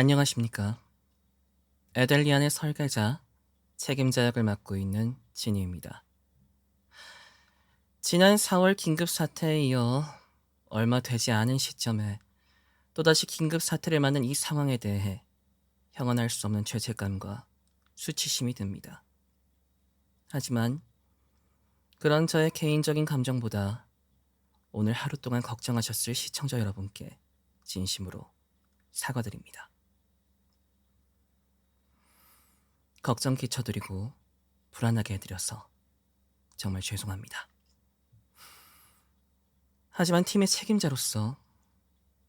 안녕하십니까. 에델리안의 설계자, 책임자 역을 맡고 있는 진희입니다. 지난 4월 긴급 사태에 이어 얼마 되지 않은 시점에 또다시 긴급 사태를 맞는 이 상황에 대해 형언할 수 없는 죄책감과 수치심이 듭니다. 하지만 그런 저의 개인적인 감정보다 오늘 하루 동안 걱정하셨을 시청자 여러분께 진심으로 사과드립니다. 걱정 끼쳐드리고 불안하게 해드려서 정말 죄송합니다. 하지만 팀의 책임자로서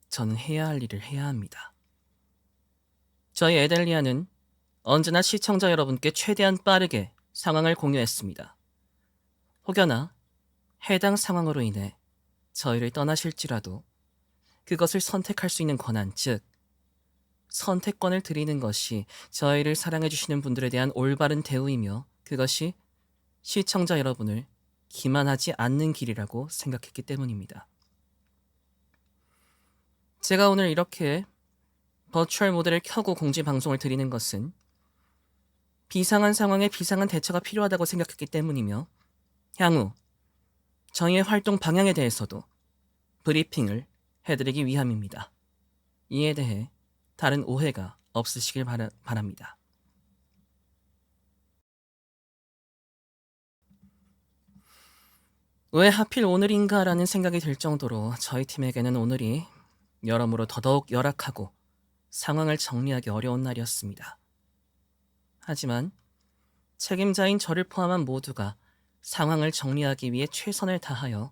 저는 해야 할 일을 해야 합니다. 저희 에델리아는 언제나 시청자 여러분께 최대한 빠르게 상황을 공유했습니다. 혹여나 해당 상황으로 인해 저희를 떠나실지라도 그것을 선택할 수 있는 권한, 즉 선택권을 드리는 것이 저희를 사랑해주시는 분들에 대한 올바른 대우이며 그것이 시청자 여러분을 기만하지 않는 길이라고 생각했기 때문입니다. 제가 오늘 이렇게 버추얼 모드를 켜고 공지 방송을 드리는 것은 비상한 상황에 비상한 대처가 필요하다고 생각했기 때문이며 향후 저희의 활동 방향에 대해서도 브리핑을 해드리기 위함입니다. 이에 대해 다른 오해가 없으시길 바랍니다. 왜 하필 오늘인가라는 생각이 들 정도로 저희 팀에게는 오늘이 여러모로 더더욱 열악하고 상황을 정리하기 어려운 날이었습니다. 하지만 책임자인 저를 포함한 모두가 상황을 정리하기 위해 최선을 다하여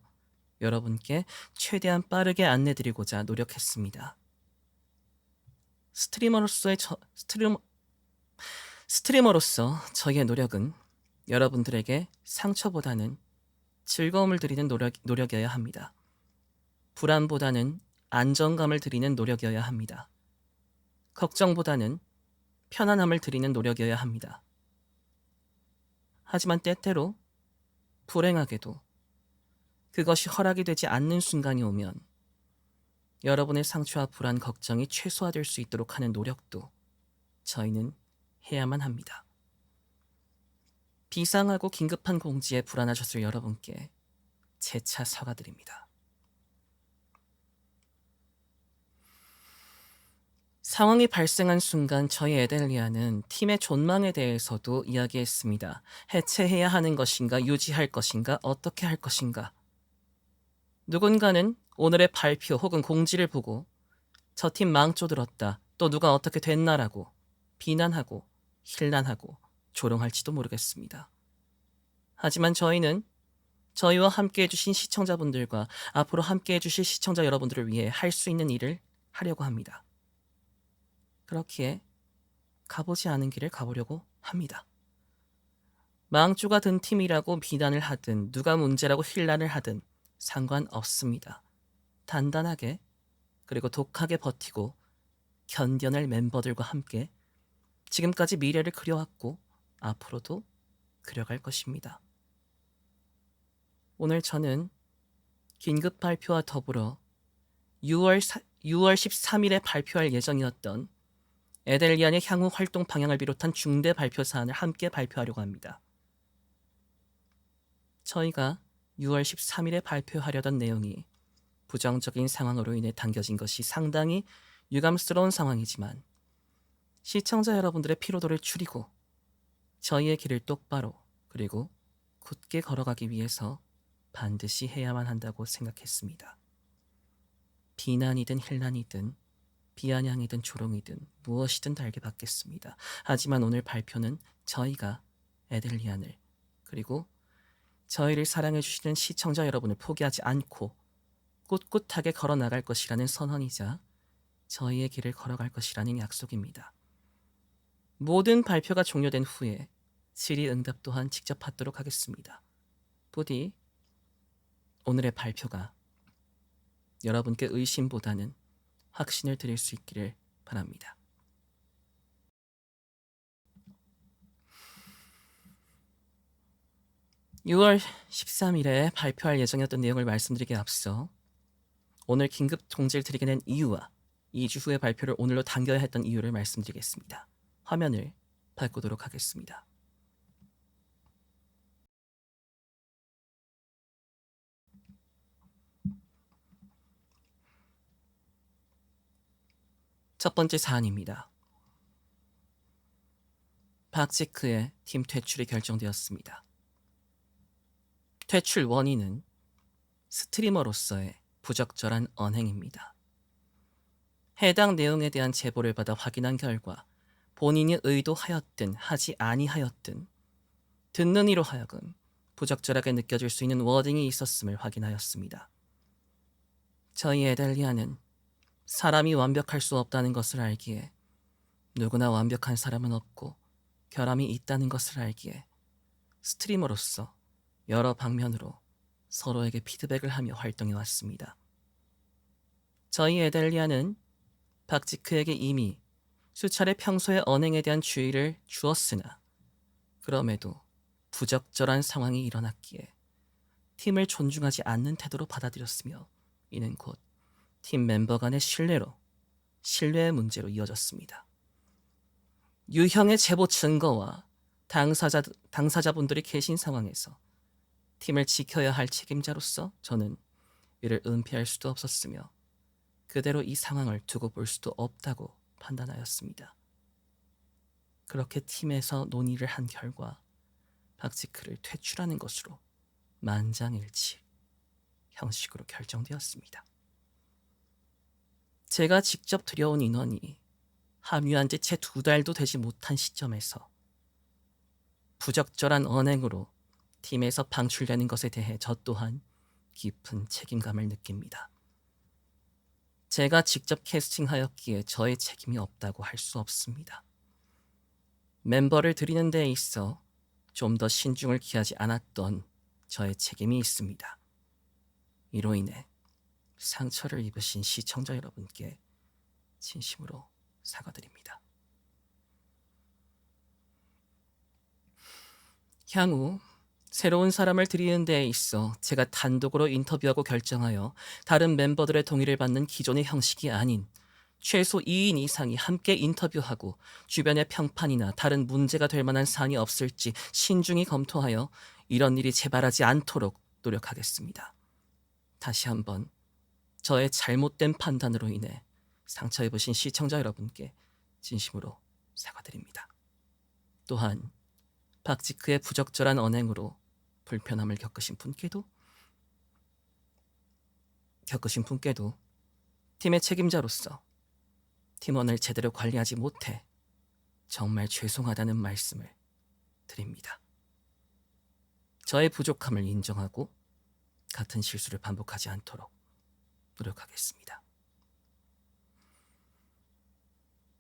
여러분께 최대한 빠르게 안내드리고자 노력했습니다. 스트리머로서 저희의 노력은 여러분들에게 상처보다는 즐거움을 드리는 노력이어야 합니다. 불안보다는 안정감을 드리는 노력이어야 합니다. 걱정보다는 편안함을 드리는 노력이어야 합니다. 하지만 때때로 불행하게도 그것이 허락이 되지 않는 순간이 오면 여러분의 상처와 불안, 걱정이 최소화될 수 있도록 하는 노력도 저희는 해야만 합니다. 비상하고 긴급한 공지에 불안하셨을 여러분께 재차 사과드립니다. 상황이 발생한 순간 저희 에델리아는 팀의 존망에 대해서도 이야기했습니다. 해체해야 하는 것인가, 유지할 것인가, 어떻게 할 것인가. 누군가는 오늘의 발표 혹은 공지를 보고 저 팀 망조들었다, 또 누가 어떻게 됐나라고 비난하고 힐난하고 조롱할지도 모르겠습니다. 하지만 저희는 저희와 함께 해주신 시청자분들과 앞으로 함께 해주실 시청자 여러분들을 위해 할 수 있는 일을 하려고 합니다. 그렇기에 가보지 않은 길을 가보려고 합니다. 망조가 든 팀이라고 비난을 하든 누가 문제라고 힐난을 하든 상관없습니다. 단단하게 그리고 독하게 버티고 견뎌낼 멤버들과 함께 지금까지 미래를 그려왔고 앞으로도 그려갈 것입니다. 오늘 저는 긴급 발표와 더불어 6월 13일에 발표할 예정이었던 에델리안의 향후 활동 방향을 비롯한 중대 발표 사안을 함께 발표하려고 합니다. 저희가 6월 13일에 발표하려던 내용이 부정적인 상황으로 인해 당겨진 것이 상당히 유감스러운 상황이지만 시청자 여러분들의 피로도를 줄이고 저희의 길을 똑바로 그리고 굳게 걸어가기 위해서 반드시 해야만 한다고 생각했습니다. 비난이든 힐난이든 비아냥이든 조롱이든 무엇이든 달게 받겠습니다. 하지만 오늘 발표는 저희가 에델리안을 그리고 저희를 사랑해주시는 시청자 여러분을 포기하지 않고 꿋꿋하게 걸어나갈 것이라는 선언이자 저희의 길을 걸어갈 것이라는 약속입니다. 모든 발표가 종료된 후에 질의응답 또한 직접 받도록 하겠습니다. 부디 오늘의 발표가 여러분께 의심보다는 확신을 드릴 수 있기를 바랍니다. (6월 13일에) 발표할 예정이었던 내용을 말씀드리기에 앞서 오늘 긴급 통지를 드리게 된 이유와 2주 후에 발표를 오늘로 당겨야 했던 이유를 말씀드리겠습니다. 화면을 바꾸도록 하겠습니다. 첫 번째 사안입니다. 박지크의 팀 퇴출이 결정되었습니다. 퇴출 원인은 스트리머로서의 부적절한 언행입니다. 해당 내용에 대한 제보를 받아 확인한 결과 본인이 의도하였든 하지 아니하였든 듣는 이로 하여금 부적절하게 느껴질 수 있는 워딩이 있었음을 확인하였습니다. 저희 에델리아는 사람이 완벽할 수 없다는 것을 알기에 누구나 완벽한 사람은 없고 결함이 있다는 것을 알기에 스트리머로서 여러 방면으로 서로에게 피드백을 하며 활동해 왔습니다. 저희 에델리아는 박지크에게 이미 수차례 평소의 언행에 대한 주의를 주었으나 그럼에도 부적절한 상황이 일어났기에 팀을 존중하지 않는 태도로 받아들였으며 이는 곧 팀 멤버 간의 신뢰의 문제로 이어졌습니다. 유형의 제보 증거와 당사자분들이 계신 상황에서 팀을 지켜야 할 책임자로서 저는 이를 은폐할 수도 없었으며 그대로 이 상황을 두고 볼 수도 없다고 판단하였습니다. 그렇게 팀에서 논의를 한 결과 박지크를 퇴출하는 것으로 만장일치 형식으로 결정되었습니다. 제가 직접 들여온 인원이 합류한 지 채 2달도 되지 못한 시점에서 부적절한 언행으로 팀에서 방출되는 것에 대해 저 또한 깊은 책임감을 느낍니다. 제가 직접 캐스팅하였기에 저의 책임이 없다고 할 수 없습니다. 멤버를 들이는 데에 있어 좀 더 신중을 기하지 않았던 저의 책임이 있습니다. 이로 인해 상처를 입으신 시청자 여러분께 진심으로 사과드립니다. 향후 새로운 사람을 들이는 데에 있어 제가 단독으로 인터뷰하고 결정하여 다른 멤버들의 동의를 받는 기존의 형식이 아닌 최소 2인 이상이 함께 인터뷰하고 주변의 평판이나 다른 문제가 될 만한 사안이 없을지 신중히 검토하여 이런 일이 재발하지 않도록 노력하겠습니다. 다시 한번 저의 잘못된 판단으로 인해 상처 입으신 시청자 여러분께 진심으로 사과드립니다. 또한 박지크의 부적절한 언행으로 불편함을 겪으신 분께도 팀의 책임자로서 팀원을 제대로 관리하지 못해 정말 죄송하다는 말씀을 드립니다. 저의 부족함을 인정하고 같은 실수를 반복하지 않도록 노력하겠습니다.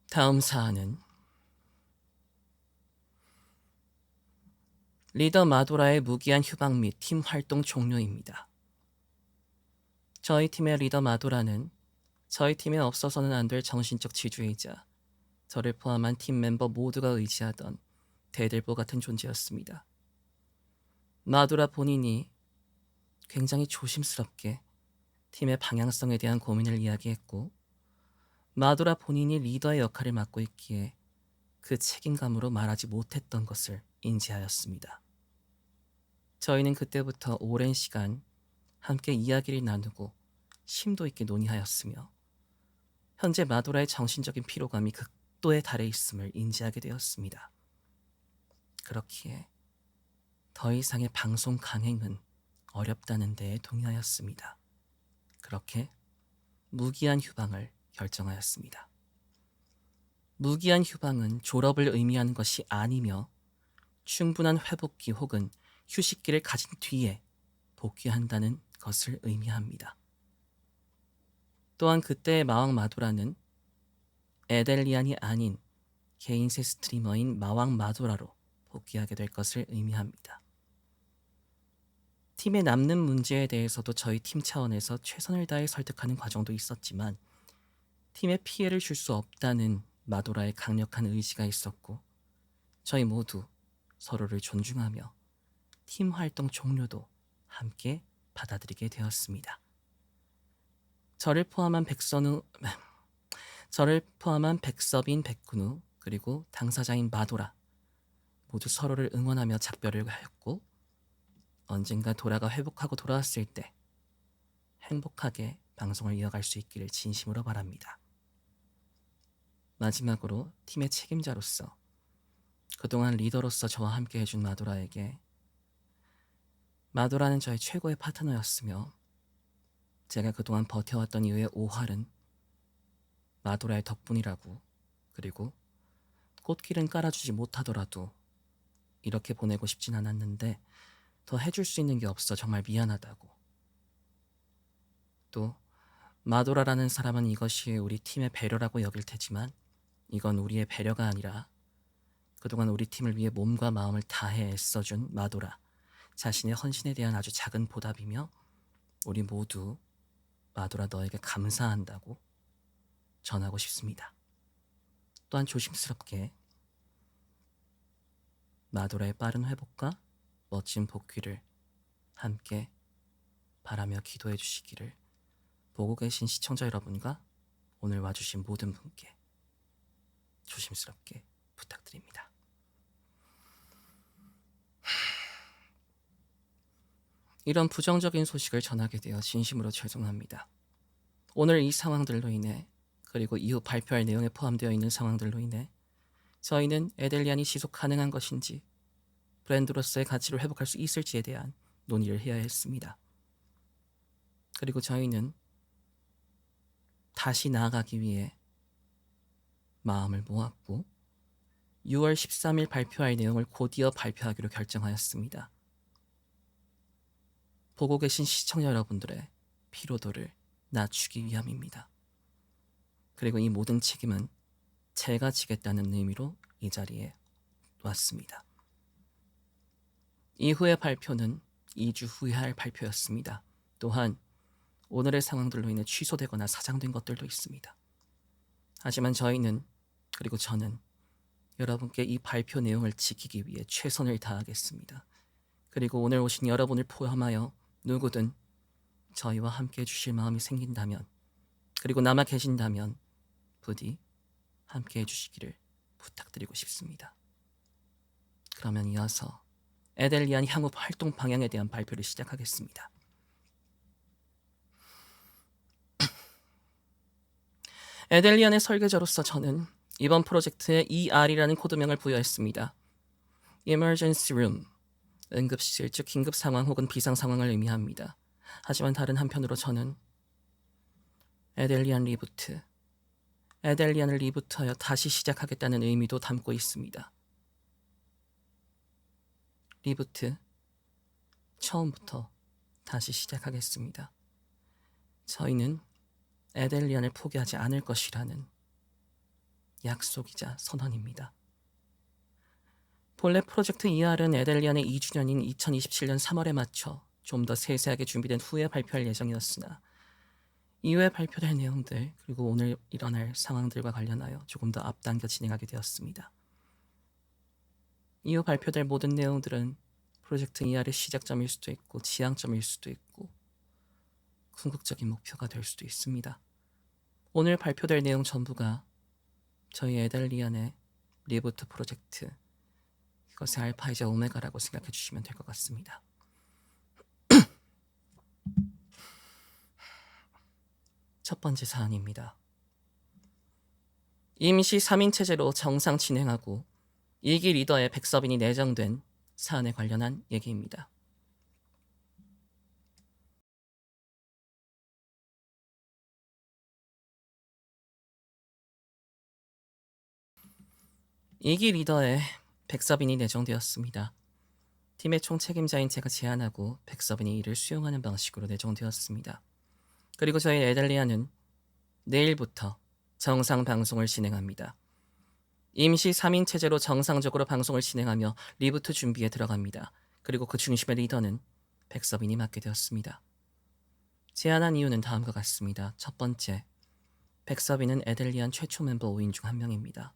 다음 사안은 리더 마도라의 무기한 휴방 및 팀 활동 종료입니다. 저희 팀의 리더 마도라는 저희 팀에 없어서는 안 될 정신적 지주이자 저를 포함한 팀 멤버 모두가 의지하던 대들보 같은 존재였습니다. 마도라 본인이 굉장히 조심스럽게 팀의 방향성에 대한 고민을 이야기했고 마도라 본인이 리더의 역할을 맡고 있기에 그 책임감으로 말하지 못했던 것을 인지하였습니다. 저희는 그때부터 오랜 시간 함께 이야기를 나누고 심도 있게 논의하였으며 현재 마도라의 정신적인 피로감이 극도에 달해 있음을 인지하게 되었습니다. 그렇기에 더 이상의 방송 강행은 어렵다는 데에 동의하였습니다. 그렇게 무기한 휴방을 결정하였습니다. 무기한 휴방은 졸업을 의미하는 것이 아니며 충분한 회복기 혹은 휴식기를 가진 뒤에 복귀한다는 것을 의미합니다. 또한 그때의 마왕 마도라는 에델리안이 아닌 개인세 스트리머인 마왕 마도라로 복귀하게 될 것을 의미합니다. 팀에 남는 문제에 대해서도 저희 팀 차원에서 최선을 다해 설득하는 과정도 있었지만 팀에 피해를 줄 수 없다는 마도라의 강력한 의지가 있었고 저희 모두 서로를 존중하며 팀 활동 종료도 함께 받아들이게 되었습니다. 저를 포함한 저를 포함한 백서빈, 백근우, 그리고 당사자인 마도라 모두 서로를 응원하며 작별을 하였고 언젠가 도라가 회복하고 돌아왔을 때 행복하게 방송을 이어갈 수 있기를 진심으로 바랍니다. 마지막으로 팀의 책임자로서 그동안 리더로서 저와 함께 해준 마도라에게 마도라는 저의 최고의 파트너였으며 제가 그동안 버텨왔던 이유의 5할은 마도라의 덕분이라고 그리고 꽃길은 깔아주지 못하더라도 이렇게 보내고 싶진 않았는데 더 해줄 수 있는 게 없어 정말 미안하다고 또 마도라라는 사람은 이것이 우리 팀의 배려라고 여길 테지만 이건 우리의 배려가 아니라 그동안 우리 팀을 위해 몸과 마음을 다해 애써준 마도라 자신의 헌신에 대한 아주 작은 보답이며 우리 모두 마도라 너에게 감사한다고 전하고 싶습니다. 또한 조심스럽게 마도라의 빠른 회복과 멋진 복귀를 함께 바라며 기도해 주시기를 보고 계신 시청자 여러분과 오늘 와주신 모든 분께 조심스럽게 부탁드립니다. 이런 부정적인 소식을 전하게 되어 진심으로 죄송합니다. 오늘 이 상황들로 인해 그리고 이후 발표할 내용에 포함되어 있는 상황들로 인해 저희는 에델리안이 지속 가능한 것인지 브랜드로서의 가치를 회복할 수 있을지에 대한 논의를 해야 했습니다. 그리고 저희는 다시 나아가기 위해 마음을 모았고 6월 13일 발표할 내용을 곧이어 발표하기로 결정하였습니다. 보고 계신 시청자 여러분들의 피로도를 낮추기 위함입니다. 그리고 이 모든 책임은 제가 지겠다는 의미로 이 자리에 왔습니다. 이후의 발표는 2주 후에 할 발표였습니다. 또한 오늘의 상황들로 인해 취소되거나 사장된 것들도 있습니다. 하지만 저희는 그리고 저는 여러분께 이 발표 내용을 지키기 위해 최선을 다하겠습니다. 그리고 오늘 오신 여러분을 포함하여 누구든 저희와 함께 해주실 마음이 생긴다면 그리고 남아 계신다면 부디 함께 해주시기를 부탁드리고 싶습니다. 그러면 이어서 에델리안 향후 활동 방향에 대한 발표를 시작하겠습니다. 에델리안의 설계자로서 저는 이번 프로젝트에 ER이라는 코드명을 부여했습니다. Emergency Room, 응급실 즉 긴급 상황 혹은 비상 상황을 의미합니다. 하지만 다른 한편으로 저는 에델리안 리부트, 에델리안을 리부트하여 다시 시작하겠다는 의미도 담고 있습니다. 리부트, 처음부터 다시 시작하겠습니다. 저희는 에델리안을 포기하지 않을 것이라는 약속이자 선언입니다. 본래 프로젝트 ER은 에델리안의 2주년인 2027년 3월에 맞춰 좀 더 세세하게 준비된 후에 발표할 예정이었으나 이후에 발표될 내용들 그리고 오늘 일어날 상황들과 관련하여 조금 더 앞당겨 진행하게 되었습니다. 이후 발표될 모든 내용들은 프로젝트 ER의 시작점일 수도 있고 지향점일 수도 있고 궁극적인 목표가 될 수도 있습니다. 오늘 발표될 내용 전부가 저희 에델리안의 리부트 프로젝트 그것의 알파이자 오메가라고 생각해 주시면 될 것 같습니다. 첫 번째 사안입니다. 임시 3인 체제로 정상 진행하고 2기 리더의 백서빈이 내정된 사안에 관련한 얘기입니다. 이기 리더에 백서빈이 내정되었습니다. 팀의 총 책임자인 제가 제안하고 백서빈이 이를 수용하는 방식으로 내정되었습니다. 그리고 저희 에델리안은 내일부터 정상 방송을 진행합니다. 임시 3인 체제로 정상적으로 방송을 진행하며 리부트 준비에 들어갑니다. 그리고 그 중심의 리더는 백서빈이 맡게 되었습니다. 제안한 이유는 다음과 같습니다. 첫 번째, 백서빈은 에델리안 최초 멤버 5인 중 한 명입니다.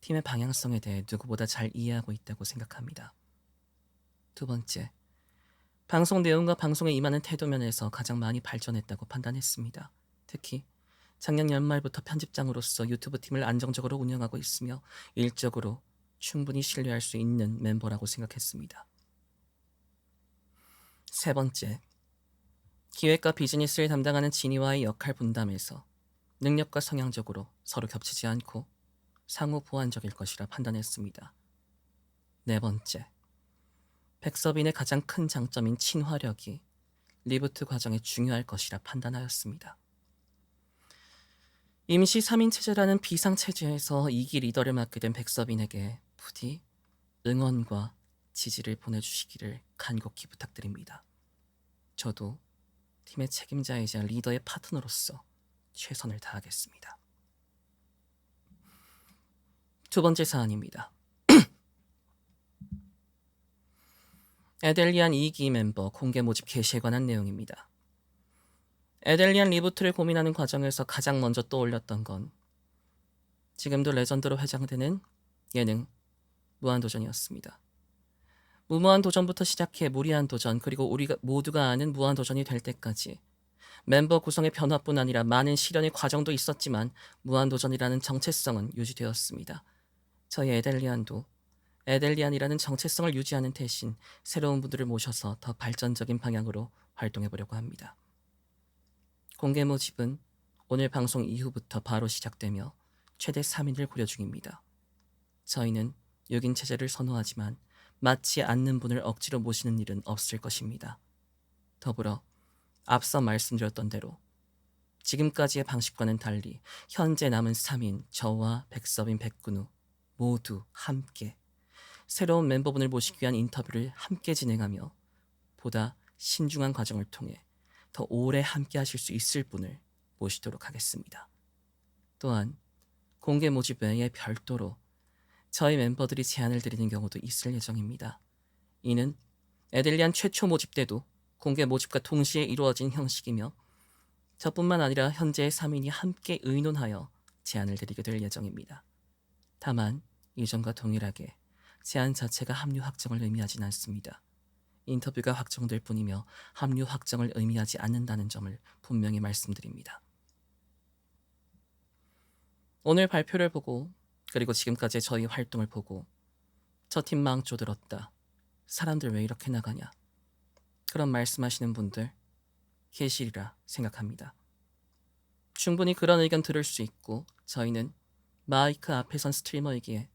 팀의 방향성에 대해 누구보다 잘 이해하고 있다고 생각합니다. 두 번째, 방송 내용과 방송에 임하는 태도 면에서 가장 많이 발전했다고 판단했습니다. 특히 작년 연말부터 편집장으로서 유튜브 팀을 안정적으로 운영하고 있으며 일적으로 충분히 신뢰할 수 있는 멤버라고 생각했습니다. 세 번째, 기획과 비즈니스를 담당하는 지니와의 역할 분담에서 능력과 성향적으로 서로 겹치지 않고 상호 보완적일 것이라 판단했습니다. 네 번째, 백서빈의 가장 큰 장점인 친화력이 리부트 과정에 중요할 것이라 판단하였습니다. 임시 3인 체제라는 비상 체제에서 2기 리더를 맡게 된 백서빈에게 부디 응원과 지지를 보내주시기를 간곡히 부탁드립니다. 저도 팀의 책임자이자 리더의 파트너로서 최선을 다하겠습니다. 두 번째 사안입니다. 에델리안 2기 멤버 공개 모집 개시에 관한 내용입니다. 에델리안 리부트를 고민하는 과정에서 가장 먼저 떠올렸던 건 지금도 레전드로 회장되는 예능 무한도전이었습니다. 무모한도전부터 시작해 무리한도전, 그리고 우리가 모두가 아는 무한도전이 될 때까지 멤버 구성의 변화뿐 아니라 많은 실현의 과정도 있었지만 무한도전이라는 정체성은 유지되었습니다. 저희 에델리안도 에델리안이라는 정체성을 유지하는 대신 새로운 분들을 모셔서 더 발전적인 방향으로 활동해보려고 합니다. 공개 모집은 오늘 방송 이후부터 바로 시작되며 최대 3인을 고려 중입니다. 저희는 6인 체제를 선호하지만 맞지 않는 분을 억지로 모시는 일은 없을 것입니다. 더불어 앞서 말씀드렸던 대로 지금까지의 방식과는 달리 현재 남은 3인 저와 백서빈, 백근우 모두 함께 새로운 멤버분을 모시기 위한 인터뷰를 함께 진행하며 보다 신중한 과정을 통해 더 오래 함께 하실 수 있을 분을 모시도록 하겠습니다. 또한 공개 모집 외에 별도로 저희 멤버들이 제안을 드리는 경우도 있을 예정입니다. 이는 에델리안 최초 모집 때도 공개 모집과 동시에 이루어진 형식이며 저뿐만 아니라 현재의 3인이 함께 의논하여 제안을 드리게 될 예정입니다. 다만 이전과 동일하게 제안 자체가 합류 확정을 의미하진 않습니다. 인터뷰가 확정될 뿐이며 합류 확정을 의미하지 않는다는 점을 분명히 말씀드립니다. 오늘 발표를 보고 그리고 지금까지의 저희 활동을 보고 저 팀 망조들었다. 사람들 왜 이렇게 나가냐. 그런 말씀하시는 분들 계시리라 생각합니다. 충분히 그런 의견 들을 수 있고 저희는 마이크 앞에 선 스트리머이기에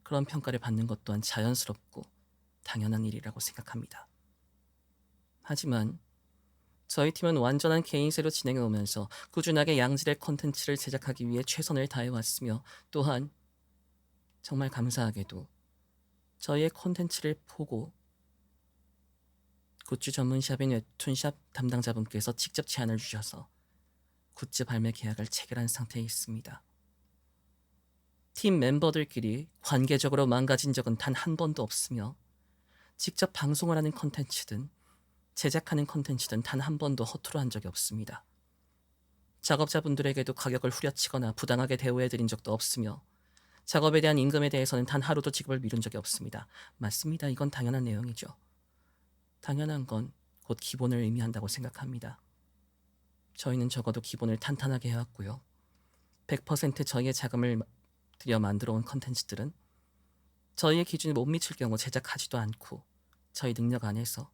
그런 평가를 받는 것 또한 자연스럽고 당연한 일이라고 생각합니다. 하지만 저희 팀은 완전한 개인세로 진행해 오면서 꾸준하게 양질의 콘텐츠를 제작하기 위해 최선을 다해왔으며 또한 정말 감사하게도 저희의 콘텐츠를 보고 굿즈 전문샵인 웹툰샵 담당자분께서 직접 제안을 주셔서 굿즈 발매 계약을 체결한 상태에 있습니다. 팀 멤버들끼리 관계적으로 망가진 적은 단 한 번도 없으며 직접 방송을 하는 콘텐츠든 제작하는 콘텐츠든 단 한 번도 허투루 한 적이 없습니다. 작업자분들에게도 가격을 후려치거나 부당하게 대우해드린 적도 없으며 작업에 대한 임금에 대해서는 단 하루도 지급을 미룬 적이 없습니다. 맞습니다. 이건 당연한 내용이죠. 당연한 건 곧 기본을 의미한다고 생각합니다. 저희는 적어도 기본을 탄탄하게 해왔고요. 100% 저희의 자금을 들여 만들어온 컨텐츠들은 저희의 기준에 못 미칠 경우 제작하지도 않고 저희 능력 안에서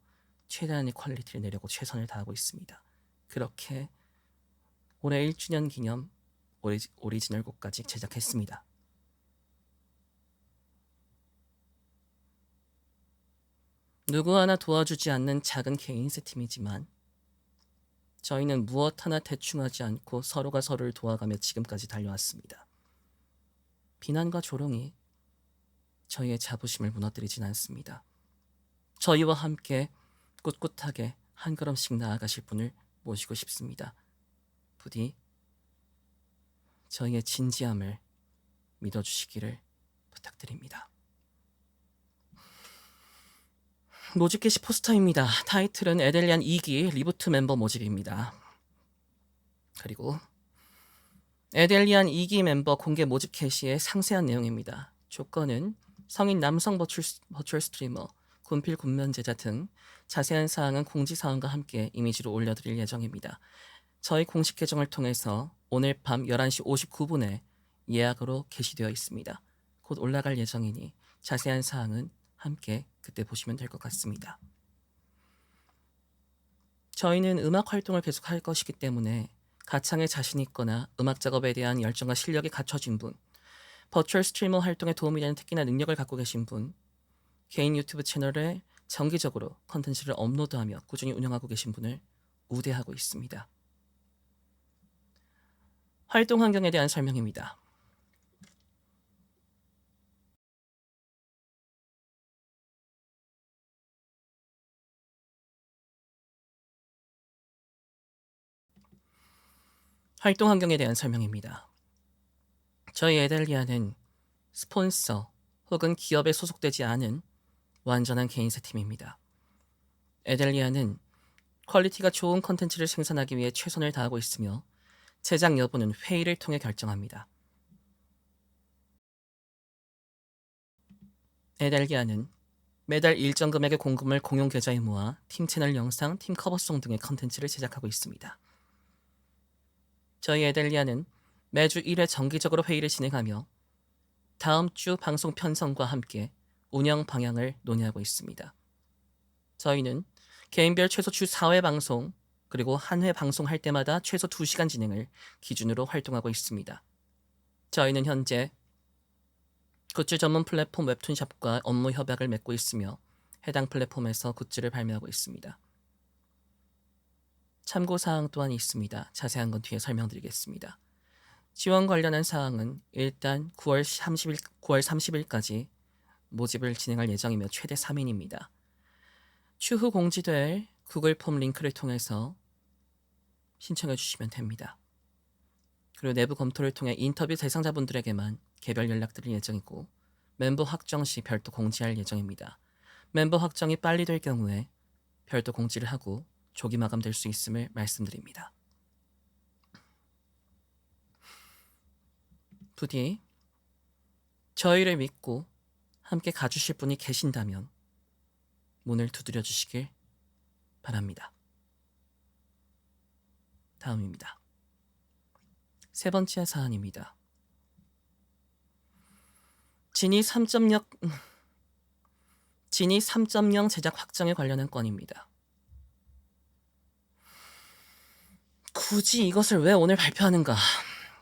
최대한의 퀄리티를 내려고 최선을 다하고 있습니다. 그렇게 올해 1주년 기념 오리지널 곡까지 제작했습니다. 누구 하나 도와주지 않는 작은 개인세 팀이지만 저희는 무엇 하나 대충 하지 않고 서로가 서로를 도와가며 지금까지 달려왔습니다. 비난과 조롱이 저희의 자부심을 무너뜨리진 않습니다. 저희와 함께 꿋꿋하게 한 걸음씩 나아가실 분을 모시고 싶습니다. 부디 저희의 진지함을 믿어주시기를 부탁드립니다. 모집 게시 포스터입니다. 타이틀은 에델리안 2기 리부트 멤버 모집입니다. 그리고 에델리안 2기 멤버 공개 모집 게시의 상세한 내용입니다. 조건은 성인 남성 버추얼 스트리머, 군필 군면 제자 등 자세한 사항은 공지사항과 함께 이미지로 올려드릴 예정입니다. 저희 공식 계정을 통해서 오늘 밤 11시 59분에 예약으로 게시되어 있습니다. 곧 올라갈 예정이니 자세한 사항은 함께 그때 보시면 될 것 같습니다. 저희는 음악 활동을 계속할 것이기 때문에 가창에 자신 있거나 음악 작업에 대한 열정과 실력이 갖춰진 분, 버추얼 스트리머 활동에 도움이 되는 특기나 능력을 갖고 계신 분, 개인 유튜브 채널에 정기적으로 컨텐츠를 업로드하며 꾸준히 운영하고 계신 분을 우대하고 있습니다. 활동 환경에 대한 설명입니다. 활동 환경에 대한 설명입니다. 저희 에델리아는 스폰서 혹은 기업에 소속되지 않은 완전한 개인사 팀입니다. 에델리아는 퀄리티가 좋은 컨텐츠를 생산하기 위해 최선을 다하고 있으며 제작 여부는 회의를 통해 결정합니다. 에델리아는 매달 일정 금액의 공금을 공용 계좌에 모아 팀 채널 영상, 팀 커버송 등의 컨텐츠를 제작하고 있습니다. 저희 에델리아는 매주 1회 정기적으로 회의를 진행하며 다음 주 방송 편성과 함께 운영 방향을 논의하고 있습니다. 저희는 개인별 최소 주 4회 방송 그리고 한 회 방송할 때마다 최소 2시간 진행을 기준으로 활동하고 있습니다. 저희는 현재 굿즈 전문 플랫폼 웹툰샵과 업무 협약을 맺고 있으며 해당 플랫폼에서 굿즈를 발매하고 있습니다. 참고사항 또한 있습니다. 자세한 건 뒤에 설명드리겠습니다. 지원 관련한 사항은 일단 9월 30일까지 모집을 진행할 예정이며 최대 3인입니다. 추후 공지될 구글 폼 링크를 통해서 신청해 주시면 됩니다. 그리고 내부 검토를 통해 인터뷰 대상자분들에게만 개별 연락드릴 예정이고 멤버 확정 시 별도 공지할 예정입니다. 멤버 확정이 빨리 될 경우에 별도 공지를 하고 조기 마감될 수 있음을 말씀드립니다. 부디 저희를 믿고 함께 가주실 분이 계신다면 문을 두드려 주시길 바랍니다. 다음입니다. 세 번째 사안입니다. 지니 3.0 제작 확정에 관련한 건입니다. 굳이 이것을 왜 오늘 발표하는가?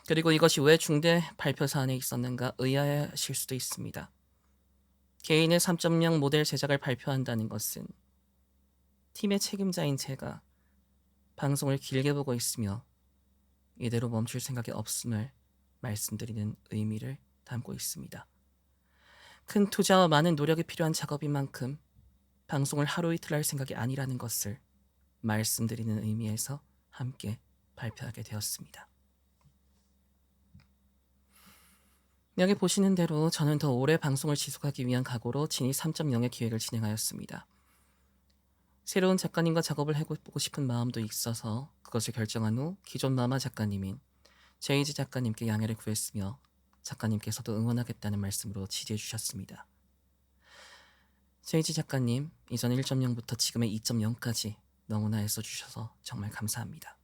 그리고 이것이 왜 중대 발표 사안에 있었는가 의아해하실 수도 있습니다. 개인의 3.0 모델 제작을 발표한다는 것은 팀의 책임자인 제가 방송을 길게 보고 있으며 이대로 멈출 생각이 없음을 말씀드리는 의미를 담고 있습니다. 큰 투자와 많은 노력이 필요한 작업인 만큼 방송을 하루 이틀 할 생각이 아니라는 것을 말씀드리는 의미에서 함께 발표하게 되었습니다. 여기 보시는 대로 저는 더 오래 방송을 지속하기 위한 각오로 지니 3.0의 기획을 진행하였습니다. 새로운 작가님과 작업을 해보고 싶은 마음도 있어서 그것을 결정한 후 기존 마마 작가님인 제이지 작가님께 양해를 구했으며 작가님께서도 응원하겠다는 말씀으로 지지해 주셨습니다. 제이지 작가님, 이전 1.0부터 지금의 2.0까지 너무나 애써주셔서 정말 감사합니다.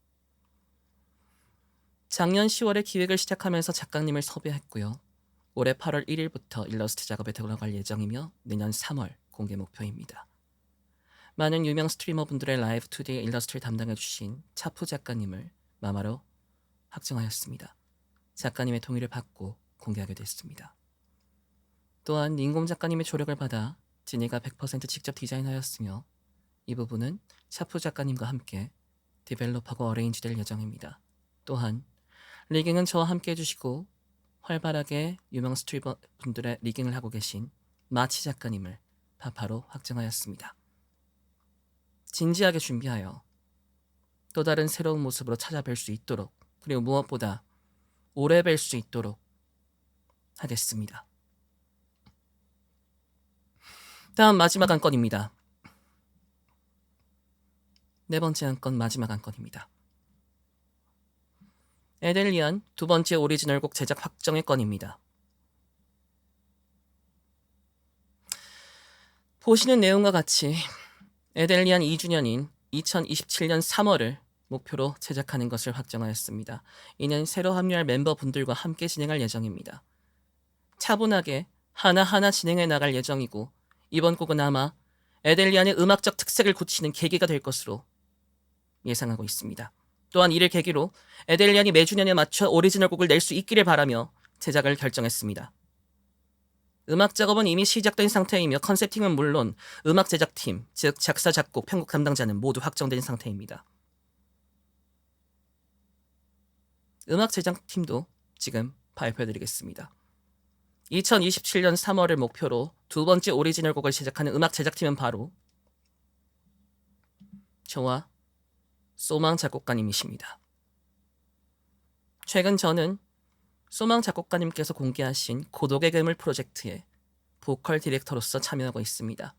작년 10월에 기획을 시작하면서 작가님을 섭외했고요. 올해 8월 1일부터 일러스트 작업에 들어갈 예정이며 내년 3월 공개 목표입니다. 많은 유명 스트리머분들의 라이브 2D 일러스트를 담당해주신 차프 작가님을 마마로 확정하였습니다. 작가님의 동의를 받고 공개하게 됐습니다. 또한 닌곰 작가님의 조력을 받아 지니가 100% 직접 디자인하였으며 이 부분은 차프 작가님과 함께 디벨롭하고 어레인지 될 예정입니다. 또한 리깅은 저와 함께 해주시고 활발하게 유명 스트리머 분들의 리깅을 하고 계신 마치 작가님을 파파로 확정하였습니다. 진지하게 준비하여 또 다른 새로운 모습으로 찾아뵐 수 있도록 그리고 무엇보다 오래 뵐 수 있도록 하겠습니다. 다음 마지막 한 건입니다. 네 번째 한 건 마지막 한 건입니다. 에델리안 두 번째 오리지널 곡 제작 확정의 건입니다. 보시는 내용과 같이 에델리안 2주년인 2027년 3월을 목표로 제작하는 것을 확정하였습니다. 이는 새로 합류할 멤버분들과 함께 진행할 예정입니다. 차분하게 하나하나 진행해 나갈 예정이고 이번 곡은 아마 에델리안의 음악적 특색을 굳히는 계기가 될 것으로 예상하고 있습니다. 또한 이를 계기로 에델리안이 매주년에 맞춰 오리지널 곡을 낼 수 있기를 바라며 제작을 결정했습니다. 음악 작업은 이미 시작된 상태이며 컨셉팅은 물론 음악 제작팀, 즉 작사, 작곡, 편곡 담당자는 모두 확정된 상태입니다. 음악 제작팀도 지금 발표해드리겠습니다. 2027년 3월을 목표로 두 번째 오리지널 곡을 제작하는 음악 제작팀은 바로 저와 소망 작곡가님이십니다. 최근 저는 소망 작곡가님께서 공개하신 고독의 괴물 프로젝트에 보컬 디렉터로서 참여하고 있습니다.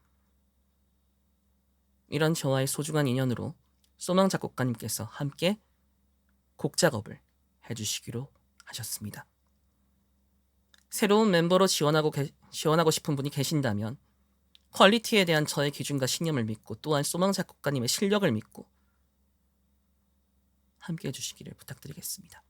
이런 저와의 소중한 인연으로 소망 작곡가님께서 함께 곡 작업을 해주시기로 하셨습니다. 새로운 멤버로 지원하고 싶은 분이 계신다면 퀄리티에 대한 저의 기준과 신념을 믿고 또한 소망 작곡가님의 실력을 믿고 함께 해주시기를 부탁드리겠습니다.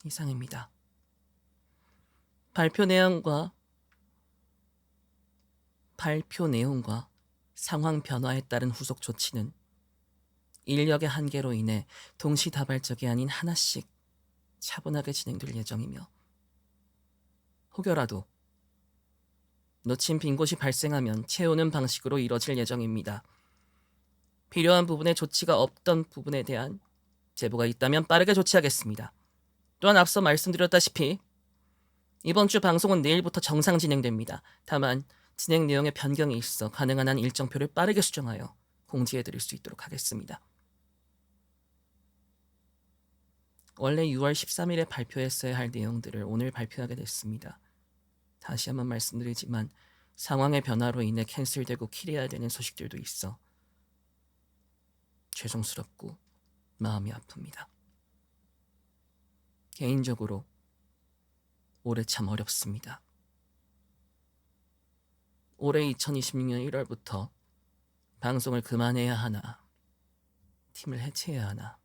이상입니다. 발표 내용과 상황 변화에 따른 후속 조치는 인력의 한계로 인해 동시다발적이 아닌 하나씩 차분하게 진행될 예정이며 혹여라도 놓친 빈 곳이 발생하면 채우는 방식으로 이뤄질 예정입니다. 필요한 부분에 조치가 없던 부분에 대한 제보가 있다면 빠르게 조치하겠습니다. 또한 앞서 말씀드렸다시피 이번 주 방송은 내일부터 정상 진행됩니다. 다만 진행 내용에 변경이 있어 가능한 한 일정표를 빠르게 수정하여 공지해드릴 수 있도록 하겠습니다. 원래 6월 13일에 발표했어야 할 내용들을 오늘 발표하게 됐습니다. 다시 한번 말씀드리지만 상황의 변화로 인해 캔슬되고 킬해야 되는 소식들도 있어 죄송스럽고 마음이 아픕니다. 개인적으로 올해 참 어렵습니다. 올해 2026년 1월부터 방송을 그만해야 하나, 팀을 해체해야 하나,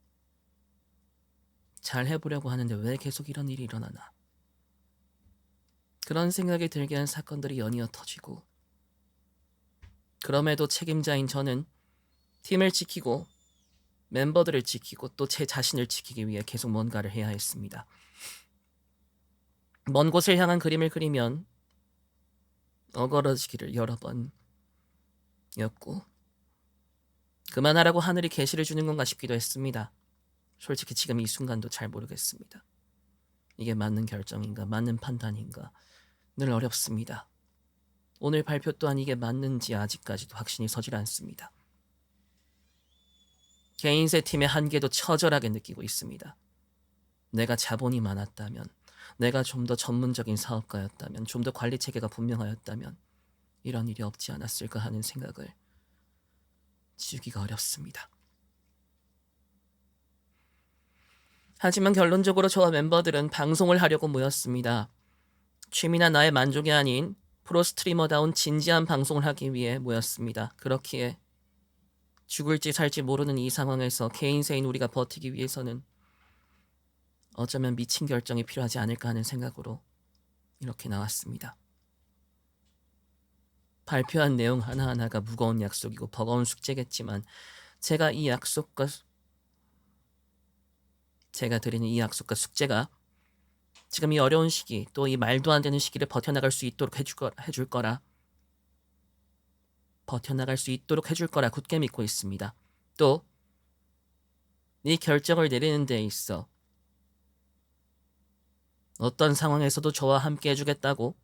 잘 해보려고 하는데 왜 계속 이런 일이 일어나나, 그런 생각이 들게 한 사건들이 연이어 터지고, 그럼에도 책임자인 저는 팀을 지키고 멤버들을 지키고 또 제 자신을 지키기 위해 계속 뭔가를 해야 했습니다. 먼 곳을 향한 그림을 그리면 어그러지기를 여러 번이었고 그만하라고 하늘이 계시를 주는 건가 싶기도 했습니다. 솔직히 지금 이 순간도 잘 모르겠습니다. 이게 맞는 결정인가 맞는 판단인가 늘 어렵습니다. 오늘 발표 또한 이게 맞는지 아직까지도 확신이 서질 않습니다. 개인세 팀의 한계도 처절하게 느끼고 있습니다. 내가 자본이 많았다면, 내가 좀 더 전문적인 사업가였다면, 좀 더 관리 체계가 분명하였다면 이런 일이 없지 않았을까 하는 생각을 지우기가 어렵습니다. 하지만 결론적으로 저와 멤버들은 방송을 하려고 모였습니다. 취미나 나의 만족이 아닌 프로 스트리머다운 진지한 방송을 하기 위해 모였습니다. 그렇기에 죽을지 살지 모르는 이 상황에서 개인세인 우리가 버티기 위해서는 어쩌면 미친 결정이 필요하지 않을까 하는 생각으로 이렇게 나왔습니다. 발표한 내용 하나하나가 무거운 약속이고 버거운 숙제겠지만 제가 드리는 이 약속과 숙제가 지금 이 어려운 시기 또 이 말도 안 되는 시기를 버텨나갈 수 있도록 해줄 거라 굳게 믿고 있습니다. 또 이 결정을 내리는 데 있어 어떤 상황에서도 저와 함께 해주겠다고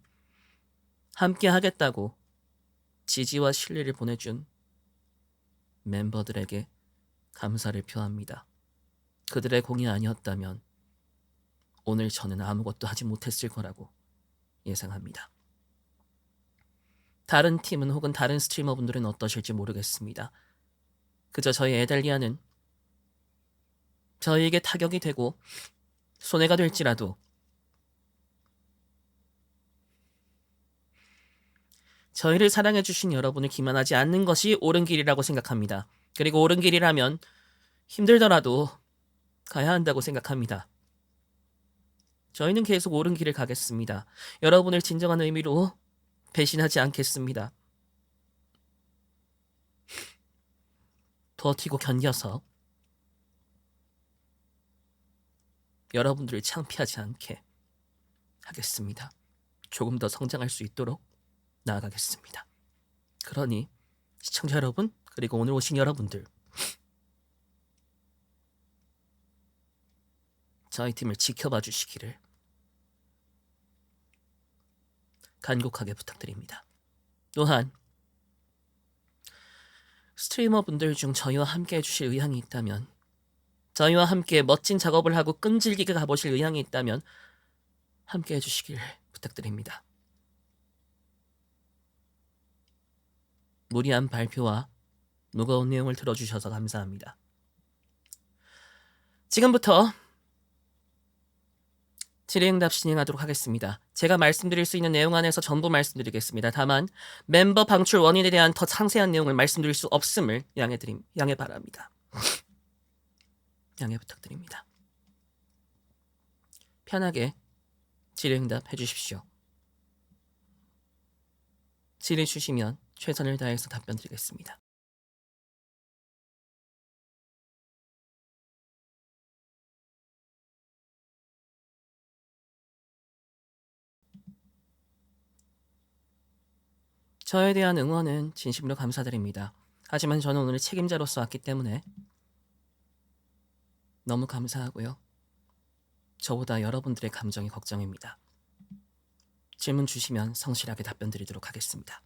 함께 하겠다고 지지와 신뢰를 보내준 멤버들에게 감사를 표합니다. 그들의 공이 아니었다면 오늘 저는 아무것도 하지 못했을 거라고 예상합니다. 다른 팀은 혹은 다른 스트리머분들은 어떠실지 모르겠습니다. 그저 저희 에델리아는 저희에게 타격이 되고 손해가 될지라도 저희를 사랑해주신 여러분을 기만하지 않는 것이 옳은 길이라고 생각합니다. 그리고 옳은 길이라면 힘들더라도 가야 한다고 생각합니다. 저희는 계속 옳은 길을 가겠습니다. 여러분을 진정한 의미로 배신하지 않겠습니다. 버티고 견뎌서 여러분들을 창피하지 않게 하겠습니다. 조금 더 성장할 수 있도록 나아가겠습니다. 그러니 시청자 여러분, 그리고 오늘 오신 여러분들, 저희 팀을 지켜봐 주시기를 간곡하게 부탁드립니다. 또한 스트리머 분들 중 저희와 함께 해주실 의향이 있다면, 저희와 함께 멋진 작업을 하고 끈질기게 가보실 의향이 있다면 함께 해주시길 부탁드립니다. 무리한 발표와 무거운 내용을 들어주셔서 감사합니다. 지금부터 질의응답 진행하도록 하겠습니다. 제가 말씀드릴 수 있는 내용 안에서 전부 말씀드리겠습니다. 다만 멤버 방출 원인에 대한 더 상세한 내용을 말씀드릴 수 없음을 양해 바랍니다. 양해 부탁드립니다. 편하게 질의응답 해주십시오. 질의 주시면 최선을 다해서 답변드리겠습니다. 저에 대한 응원은 진심으로 감사드립니다. 하지만 저는 오늘 책임자로서 왔기 때문에 너무 감사하고요. 저보다 여러분들의 감정이 걱정입니다. 질문 주시면 성실하게 답변 드리도록 하겠습니다.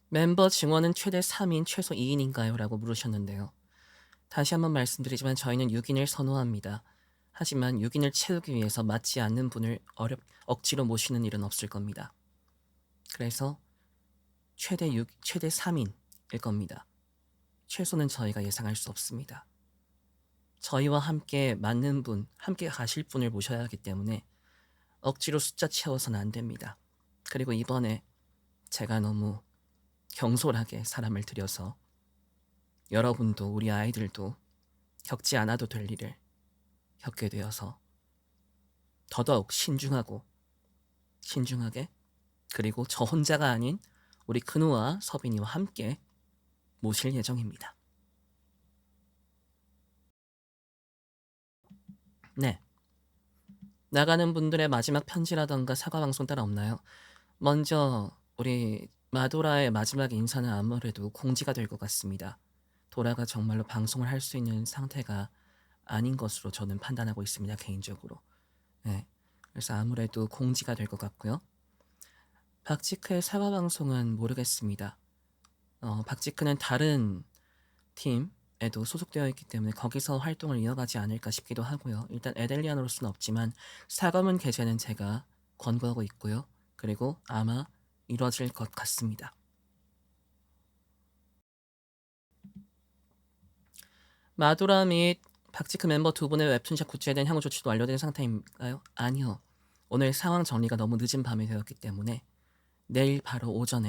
멤버 증원은 최대 3인, 최소 2인인가요? 라고 물으셨는데요. 다시 한번 말씀드리지만 저희는 6인을 선호합니다. 하지만 6인을 채우기 위해서 맞지 않는 분을 억지로 모시는 일은 없을 겁니다. 그래서 최대 3인일 겁니다. 최소는 저희가 예상할 수 없습니다. 저희와 함께 맞는 분, 함께 가실 분을 모셔야 하기 때문에 억지로 숫자 채워서는 안 됩니다. 그리고 이번에 제가 너무 경솔하게 사람을 들여서 여러분도 우리 아이들도 겪지 않아도 될 일을 겪게 되어서 더더욱 신중하게 그리고 저 혼자가 아닌 우리 근우와 서빈이와 함께 모실 예정입니다. 네. 나가는 분들의 마지막 편지라던가 사과 방송 따라 없나요? 먼저 우리 마도라의 마지막 인사는 아무래도 공지가 될 것 같습니다. 도라가 정말로 방송을 할 수 있는 상태가 아닌 것으로 저는 판단하고 있습니다. 개인적으로. 네. 그래서 아무래도 공지가 될 것 같고요. 박지크의 사과 방송은 모르겠습니다. 박지크는 다른 팀에도 소속되어 있기 때문에 거기서 활동을 이어가지 않을까 싶기도 하고요. 일단 에델리안으로서는 없지만 사과문 게재는 제가 권고하고 있고요. 그리고 아마 이루어질 것 같습니다. 마도라 및 박지크 멤버 두 분의 웹툰샵 굿즈에 대한 향후 조치도 완료된 상태인가요? 아니요. 오늘 상황 정리가 너무 늦은 밤이 되었기 때문에 내일 바로 오전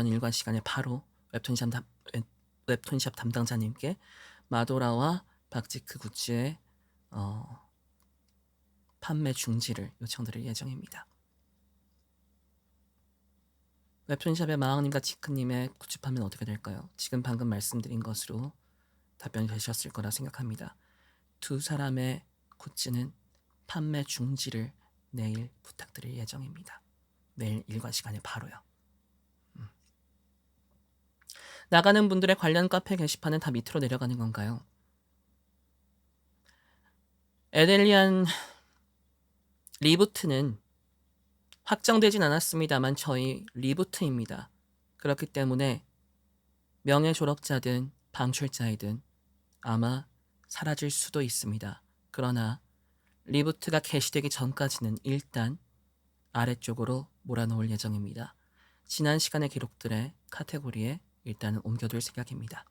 일과 시간에 바로 웹툰샵 담당자님께 마도라와 박지크 굿즈의 판매 중지를 요청드릴 예정입니다. 웹툰샵의 마왕님과 지크님의 굿즈 판매는 어떻게 될까요? 지금 방금 말씀드린 것으로 답변이 되셨을 거라 생각합니다. 두 사람의 굿즈는 판매 중지를 내일 부탁드릴 예정입니다. 내일 일과 시간에 바로요. 나가는 분들의 관련 카페 게시판은 다 밑으로 내려가는 건가요? 에델리안 리부트는 확정되진 않았습니다만 저희 리부트입니다. 그렇기 때문에 명예 졸업자든 방출자이든 아마 사라질 수도 있습니다. 그러나 리부트가 개시되기 전까지는 일단 아래쪽으로 몰아놓을 예정입니다. 지난 시간의 기록들의 카테고리에 일단은 옮겨둘 생각입니다.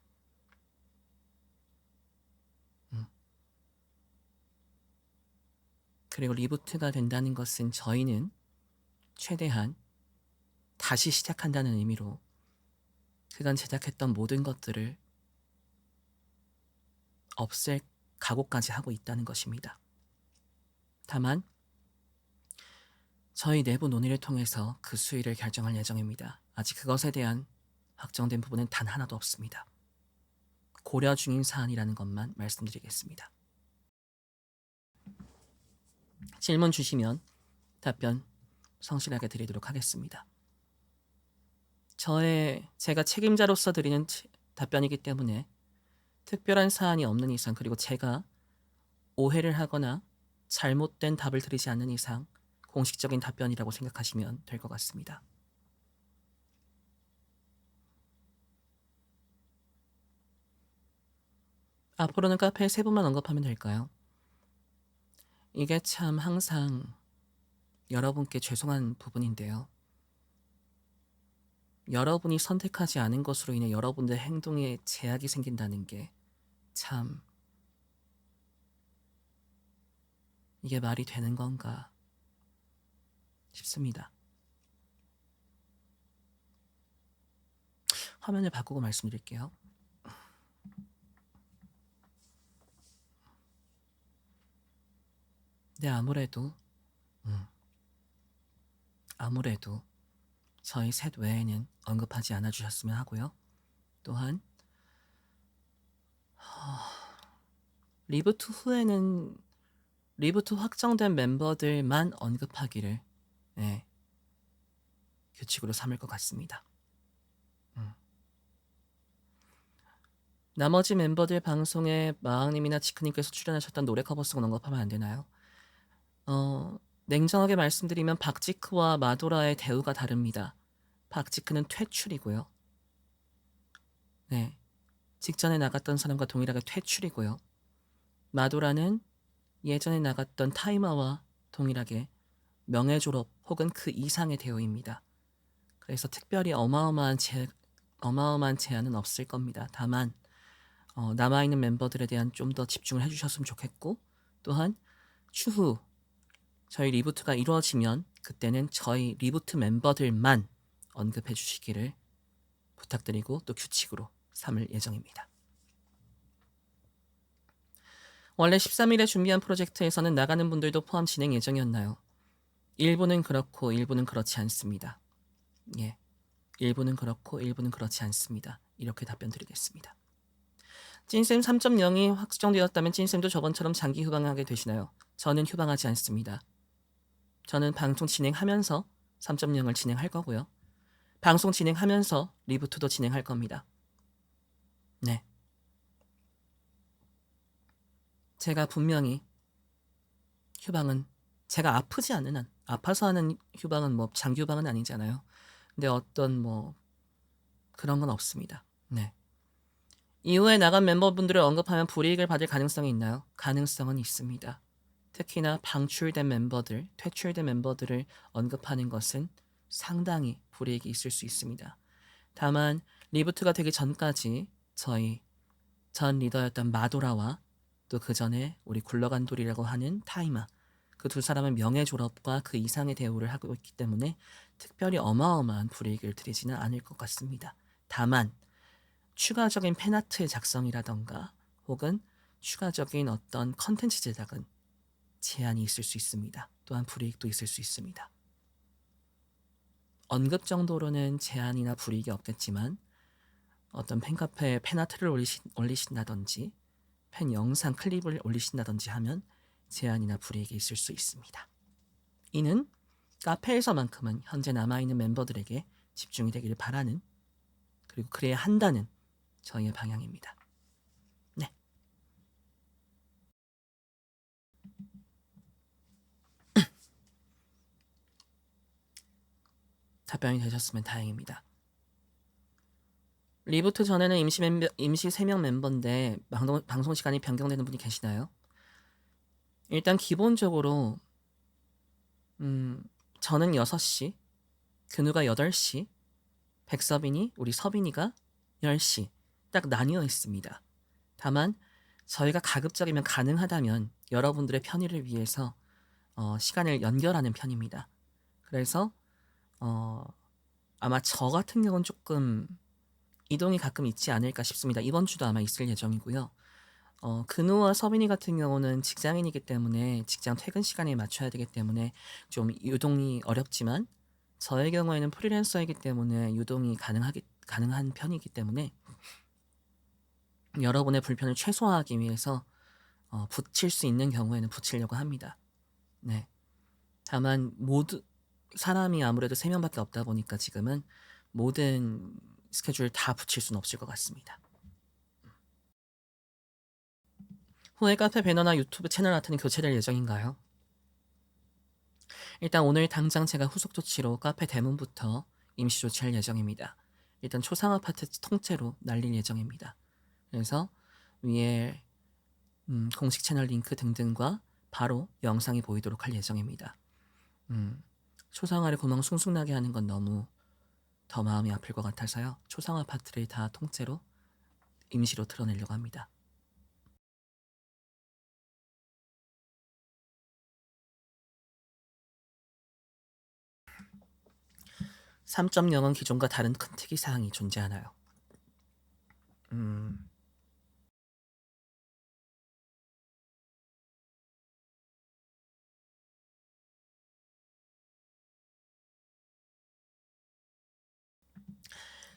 그리고 리부트가 된다는 것은 저희는 최대한 다시 시작한다는 의미로 그간 제작했던 모든 것들을 없앨 각오까지 하고 있다는 것입니다. 다만 저희 내부 논의를 통해서 그 수위를 결정할 예정입니다. 아직 그것에 대한 확정된 부분은 단 하나도 없습니다. 고려 중인 사안이라는 것만 말씀드리겠습니다. 질문 주시면 답변 성실하게 드리도록 하겠습니다. 제가 책임자로서 드리는 답변이기 때문에 특별한 사안이 없는 이상, 그리고 제가 오해를 하거나 잘못된 답을 드리지 않는 이상 공식적인 답변이라고 생각하시면 될 것 같습니다. 앞으로는 카페에 세 분만 언급하면 될까요? 이게 참 항상 여러분께 죄송한 부분인데요. 여러분이 선택하지 않은 것으로 인해 여러분들의 행동에 제약이 생긴다는 게 참 이게 말이 되는 건가 싶습니다. 화면을 바꾸고 말씀드릴게요. 네, 아무래도 저희 셋 외에는 언급하지 않아 주셨으면 하고요. 또한 리부트 후에는 리부트 확정된 멤버들만 언급하기를 규칙으로 삼을 것 같습니다. 나머지 멤버들 방송에 마왕님이나 지크님께서 출연하셨던 노래 커버송은 언급하면 안 되나요? 냉정하게 말씀드리면 박지크와 마도라의 대우가 다릅니다. 박지크는 퇴출이고요. 네, 직전에 나갔던 사람과 동일하게 퇴출이고요. 마도라는 예전에 나갔던 타이머와 동일하게 명예 졸업 혹은 그 이상의 대우입니다. 그래서 특별히 어마어마한 제한은 없을 겁니다. 다만 남아있는 멤버들에 대한 좀 더 집중을 해주셨으면 좋겠고, 또한 추후 저희 리부트가 이루어지면 그때는 저희 리부트 멤버들만 언급해 주시기를 부탁드리고 또 규칙으로 삼을 예정입니다. 원래 13일에 준비한 프로젝트에서는 나가는 분들도 포함 진행 예정이었나요? 일부는 그렇고 일부는 그렇지 않습니다. 예, 일부는 그렇고 일부는 그렇지 않습니다. 이렇게 답변 드리겠습니다. 찐쌤 3.0이 확정되었다면 찐쌤도 저번처럼 장기 휴방하게 되시나요? 저는 휴방하지 않습니다. 저는 방송 진행하면서 3.0을 진행할 거고요. 방송 진행하면서 리부트도 진행할 겁니다. 네. 제가 분명히 휴방은 제가 아프지 않은 한, 아파서 하는 휴방은 뭐 장기 휴방은 아니잖아요. 근데 어떤 뭐 그런 건 없습니다. 네. 이후에 나간 멤버분들을 언급하면 불이익을 받을 가능성이 있나요? 가능성은 있습니다. 특히나 방출된 멤버들, 퇴출된 멤버들을 언급하는 것은 상당히 불이익이 있을 수 있습니다. 다만 리부트가 되기 전까지 저희 전 리더였던 마도라와 또 그 전에 우리 굴러간 돌이라고 하는 타이마, 그 두 사람은 명예 졸업과 그 이상의 대우를 하고 있기 때문에 특별히 어마어마한 불이익을 드리지는 않을 것 같습니다. 다만 추가적인 팬아트의 작성이라던가 혹은 추가적인 어떤 컨텐츠 제작은 제한이 있을 수 있습니다. 또한 불이익도 있을 수 있습니다. 언급 정도로는 제한이나 불이익이 없겠지만 어떤 팬카페에 팬아트를 올리신다든지 팬 영상 클립을 올리신다든지 하면 제한이나 불이익이 있을 수 있습니다. 이는 카페에서만큼은 현재 남아있는 멤버들에게 집중이 되기를 바라는, 그리고 그래야 한다는 저희의 방향입니다. 네. 답변이 되셨으면 다행입니다. 리부트 전에는 임시 3명 멤버인데 방송 시간이 변경되는 분이 계시나요? 일단 기본적으로 저는 6시, 근우가 8시, 백서빈이, 우리 서빈이가 10시 딱 나뉘어 있습니다. 다만 저희가 가급적이면 가능하다면 여러분들의 편의를 위해서 시간을 연결하는 편입니다. 그래서 아마 저 같은 경우는 조금 이동이 가끔 있지 않을까 싶습니다. 이번 주도 아마 있을 예정이고요. 근우와 서빈이 같은 경우는 직장인이기 때문에 직장 퇴근 시간에 맞춰야 되기 때문에 좀 유동이 어렵지만 저의 경우에는 프리랜서이기 때문에 유동이 가능한 편이기 때문에 여러분의 불편을 최소화하기 위해서 붙일 수 있는 경우에는 붙이려고 합니다. 네. 다만 사람이 아무래도 3명밖에 없다 보니까 지금은 모든 스케줄 다 붙일 수는 없을 것 같습니다. 후에 카페 배너나 유튜브 채널 아트는 교체될 예정인가요? 일단 오늘 당장 제가 후속 조치로 카페 대문부터 임시 조치할 예정입니다. 일단 초상 아파트 통째로 날릴 예정입니다. 그래서 위에 공식 채널 링크 등등과 바로 영상이 보이도록 할 예정입니다. 초상화를 구멍 숭숭 나게 하는 건 너무 더 마음이 아플 것 같아서요. 초상 아파트를 다 통째로 임시로 틀어내려고 합니다. (3.0은) 기존과 다른 큰 특이사항이 존재하나요?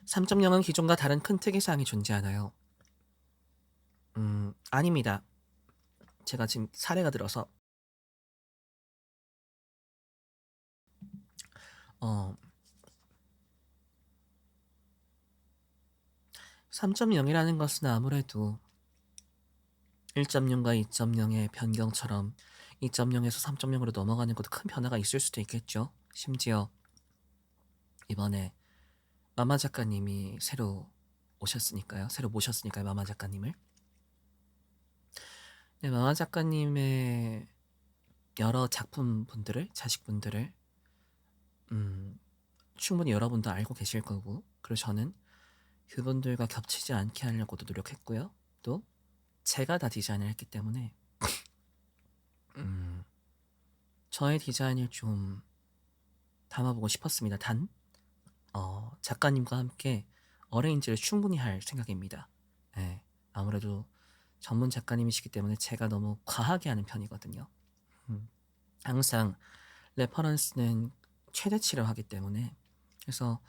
3.0은 기존과 다른 큰 특이사항이 존재하나요? 아닙니다. 제가 지금 사례가 들어서 3.0이라는 것은 아무래도 1.0과 2.0의 변경처럼 2.0에서 3.0으로 넘어가는 것도 큰 변화가 있을 수도 있겠죠. 심지어 이번에 마마 작가님이 새로 모셨으니까요. 마마 작가님을. 네, 마마 작가님의 여러 자식분들을 충분히 여러분도 알고 계실 거고, 그리고 저는 그분들과 겹치지 않게 하려고도 노력했고요. 또 제가 다 디자인을 했기 때문에 저의 디자인을 좀 담아보고 싶었습니다. 단 작가님과 함께 어레인지를 충분히 할 생각입니다. 네, 아무래도 전문 작가님이시기 때문에 제가 너무 과하게 하는 편이거든요. 항상 레퍼런스는 최대치를 하기 때문에. 그래서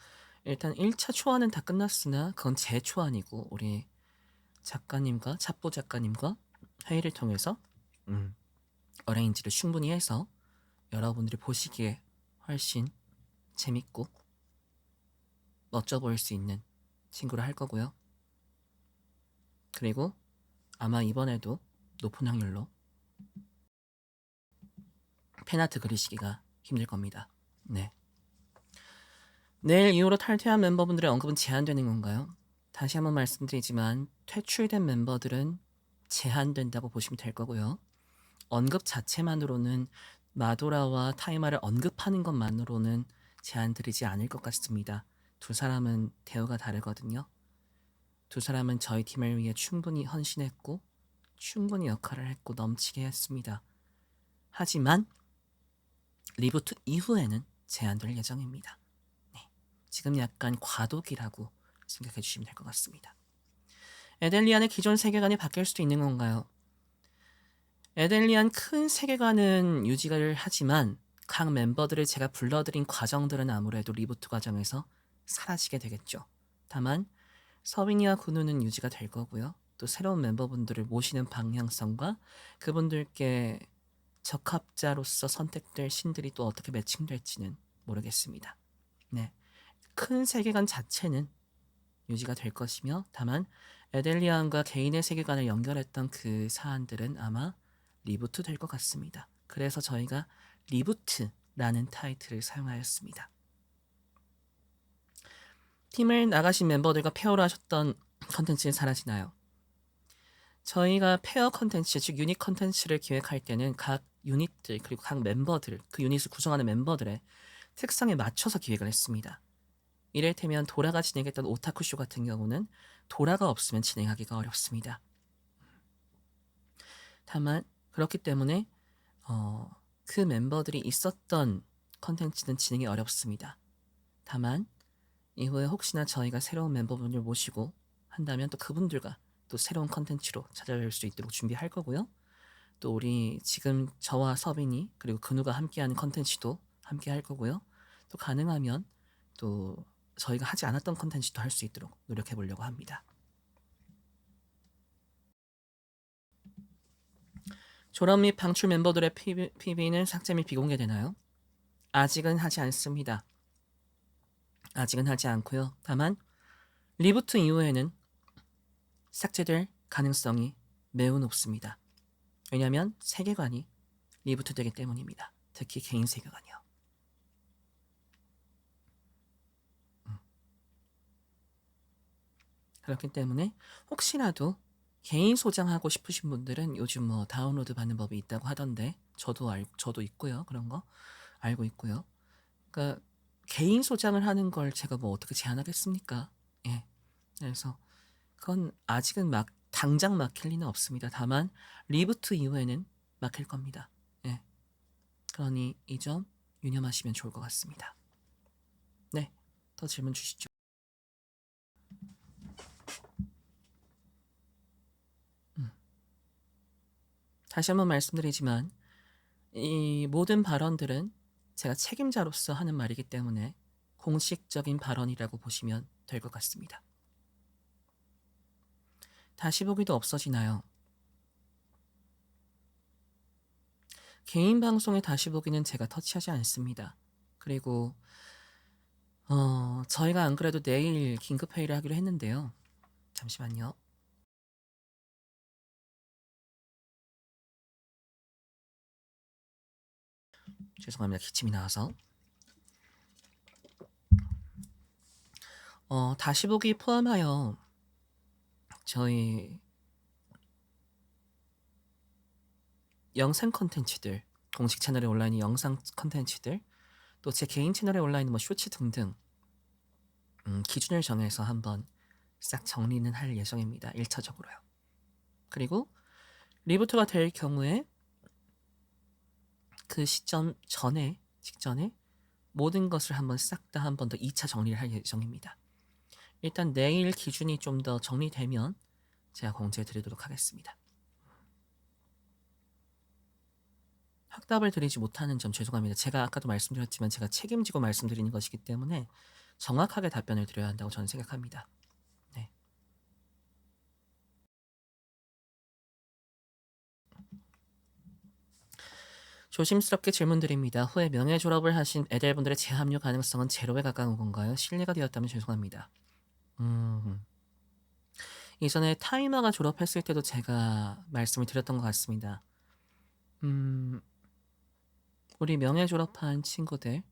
일단 1차 초안은 다 끝났으나 그건 제 초안이고 우리 작가님과 잡보 작가님과 회의를 통해서 어레인지를 충분히 해서 여러분들이 보시기에 훨씬 재밌고 멋져 보일 수 있는 친구를 할 거고요. 그리고 아마 이번에도 높은 확률로 팬아트 그리시기가 힘들 겁니다. 네. 내일 이후로 탈퇴한 멤버분들의 언급은 제한되는 건가요? 다시 한번 말씀드리지만 퇴출된 멤버들은 제한된다고 보시면 될 거고요. 언급 자체만으로는 마도라와 타이마를 언급하는 것만으로는 제한 드리지 않을 것 같습니다. 두 사람은 대우가 다르거든요. 두 사람은 저희 팀을 위해 충분히 헌신했고 충분히 역할을 했고 넘치게 했습니다. 하지만 리부트 이후에는 제한될 예정입니다. 네, 지금 약간 과도기라고 생각해 주시면 될 것 같습니다. 에델리안의 기존 세계관이 바뀔 수도 있는 건가요? 에델리안 큰 세계관은 유지를 하지만 각 멤버들을 제가 불러들인 과정들은 아무래도 리부트 과정에서 사라지게 되겠죠. 다만 서빈이와 근우는 유지가 될 거고요. 또 새로운 멤버분들을 모시는 방향성과 그분들께 적합자로서 선택될 신들이 또 어떻게 매칭될지는 모르겠습니다. 네, 큰 세계관 자체는 유지가 될 것이며 다만 에델리안과 개인의 세계관을 연결했던 그 사안들은 아마 리부트 될 것 같습니다. 그래서 저희가 리부트라는 타이틀을 사용하였습니다. 팀을 나가신 멤버들과 페어를 하셨던 컨텐츠는 사라지나요? 저희가 페어 컨텐츠, 즉 유닛 컨텐츠를 기획할 때는 각 유닛들 그리고 각 멤버들, 그 유닛을 구성하는 멤버들의 특성에 맞춰서 기획을 했습니다. 이를테면 도라가 진행했던 오타쿠쇼 같은 경우는 도라가 없으면 진행하기가 어렵습니다. 다만 그렇기 때문에 그 멤버들이 있었던 컨텐츠는 진행이 어렵습니다. 다만 이후에 혹시나 저희가 새로운 멤버분을 모시고 한다면 또 그분들과 또 새로운 컨텐츠로 찾아뵐 수 있도록 준비할 거고요. 또 우리 지금 저와 서빈이 그리고 근우가 함께하는 컨텐츠도 함께 할 거고요. 또 가능하면 또 저희가 하지 않았던 컨텐츠도 할 수 있도록 노력해 보려고 합니다. 졸업 및 방출 멤버들의 PB는 삭제 및 비공개되나요? 아직은 하지 않습니다. 아직은 하지 않고요. 다만 리부트 이후에는 삭제될 가능성이 매우 높습니다. 왜냐하면 세계관이 리부트되기 때문입니다. 특히 개인 세계관이요. 그렇기 때문에 혹시라도 개인 소장하고 싶으신 분들은 요즘 뭐 다운로드 받는 법이 있다고 하던데 저도 있고요. 그런 거 알고 있고요. 그러니까 개인 소장을 하는 걸 제가 뭐 어떻게 제한하겠습니까? 예. 그래서 그건 아직은 막 당장 막힐 리는 없습니다. 다만 리부트 이후에는 막힐 겁니다. 예. 그러니 이 점 유념하시면 좋을 것 같습니다. 네. 더 질문 주시죠. 다시 한번 말씀드리지만 이 모든 발언들은 제가 책임자로서 하는 말이기 때문에 공식적인 발언이라고 보시면 될 것 같습니다. 다시 보기도 없어지나요? 개인 방송의 다시 보기는 제가 터치하지 않습니다. 그리고 저희가 안 그래도 내일 긴급회의를 하기로 했는데요. 잠시만요. 죄송합니다. 기침이 나와서. 다시 보기 포함하여 저희 영상 컨텐츠들, 공식 채널에 올라있는 영상 컨텐츠들, 또 제 개인 채널에 올라있는 뭐 쇼츠 등등 기준을 정해서 한번 싹 정리는 할 예정입니다. 1차적으로요. 그리고 리부트가 될 경우에 그 시점 직전에 모든 것을 한번 싹 다 한 번 더 2차 정리를 할 예정입니다. 일단 내일 기준이 좀 더 정리되면 제가 공지해 드리도록 하겠습니다. 확답을 드리지 못하는 점 죄송합니다. 제가 아까도 말씀드렸지만 제가 책임지고 말씀드리는 것이기 때문에 정확하게 답변을 드려야 한다고 저는 생각합니다. 네. 조심스럽게 질문드립니다. 후에 명예 졸업을 하신 애들분들의 재합류 가능성은 제로에 가까운 건가요? 실례가 되었다면 죄송합니다. 이전에 타이마가 졸업했을 때도 제가 말씀을 드렸던 것 같습니다. 우리 명예 졸업한 친구들,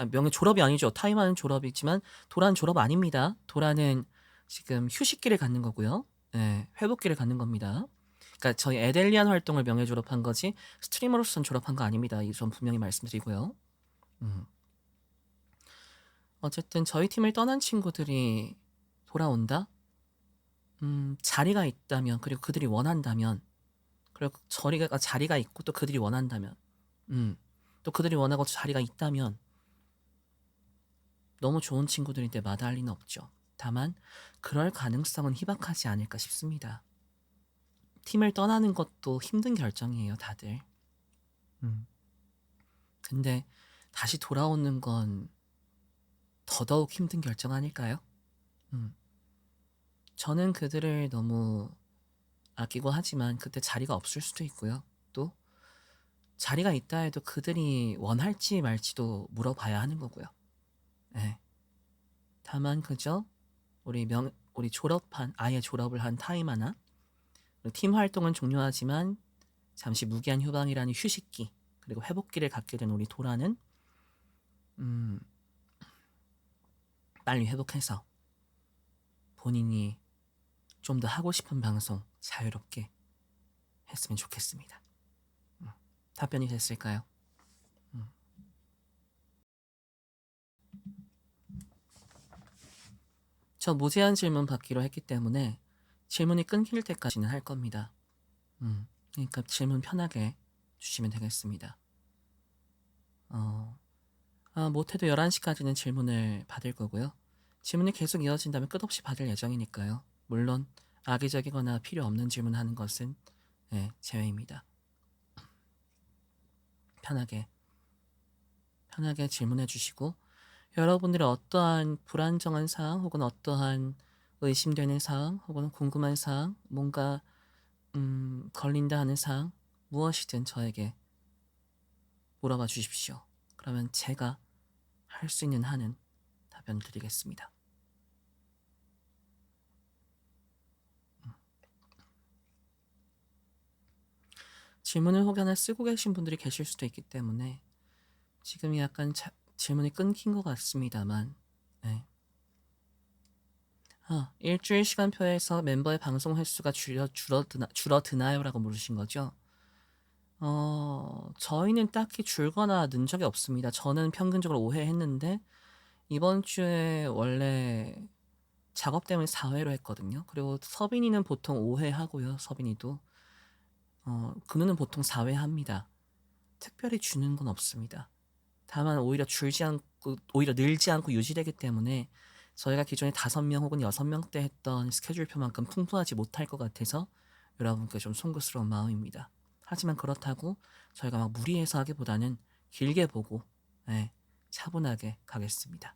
명예 졸업이 아니죠. 타이마는 졸업이지만 도라는 졸업 아닙니다. 도라는 지금 휴식기를 갖는 거고요. 네, 회복기를 갖는 겁니다. 그러니까 저희 에델리안 활동을 명예 졸업한 거지 스트리머로서는 졸업한 거 아닙니다. 이 점 분명히 말씀드리고요. 어쨌든 저희 팀을 떠난 친구들이 돌아온다? 자리가 있다면 그리고 그들이 원한다면 그리고 저희가 자리가 있고 또 그들이 원한다면 또 그들이 원하고 자리가 있다면 너무 좋은 친구들인데 마다할 리는 없죠. 다만 그럴 가능성은 희박하지 않을까 싶습니다. 팀을 떠나는 것도 힘든 결정이에요, 다들. 근데 다시 돌아오는 건 더더욱 힘든 결정 아닐까요? 저는 그들을 너무 아끼고 하지만 그때 자리가 없을 수도 있고요. 또 자리가 있다 해도 그들이 원할지 말지도 물어봐야 하는 거고요. 네. 다만 그저 우리 아예 졸업을 한 타이마나 팀 활동은 종료하지만 잠시 무기한 휴방이라는 휴식기 그리고 회복기를 갖게 된 우리 도라는 빨리 회복해서 본인이 좀 더 하고 싶은 방송 자유롭게 했으면 좋겠습니다. 답변이 됐을까요? 저 무제한 질문 받기로 했기 때문에 질문이 끊길 때까지는 할 겁니다. 그러니까 질문 편하게 주시면 되겠습니다. 못해도 11시까지는 질문을 받을 거고요. 질문이 계속 이어진다면 끝없이 받을 예정이니까요. 물론 악의적이거나 필요 없는 질문하는 것은 제외입니다. 편하게 질문해 주시고 여러분들의 어떠한 불안정한 사항 혹은 어떠한 의심되는 사항 혹은 궁금한 사항 뭔가 걸린다 하는 사항 무엇이든 저에게 물어봐 주십시오. 그러면 제가 할 수 있는 한은 답변 드리겠습니다. 질문을 혹 하나 쓰고 계신 분들이 계실 수도 있기 때문에 지금 약간 질문이 끊긴 것 같습니다만 네. 일주일 시간표에서 멤버의 방송 횟수가 줄어드나요? 라고 물으신 거죠? 저희는 딱히 줄거나 는 적이 없습니다. 저는 평균적으로 5회 했는데 이번 주에 원래 작업 때문에 4회로 했거든요. 그리고 서빈이는 보통 5회 하고요. 서빈이도 근우는 보통 4회 합니다. 특별히 주는 건 없습니다. 다만 오히려 늘지 않고 유지되기 때문에 저희가 기존에 5명 혹은 6명대 했던 스케줄표만큼 풍부하지 못할 것 같아서 여러분께 좀 송구스러운 마음입니다. 하지만 그렇다고 저희가 막 무리해서 하기보다는 길게 보고 차분하게 가겠습니다.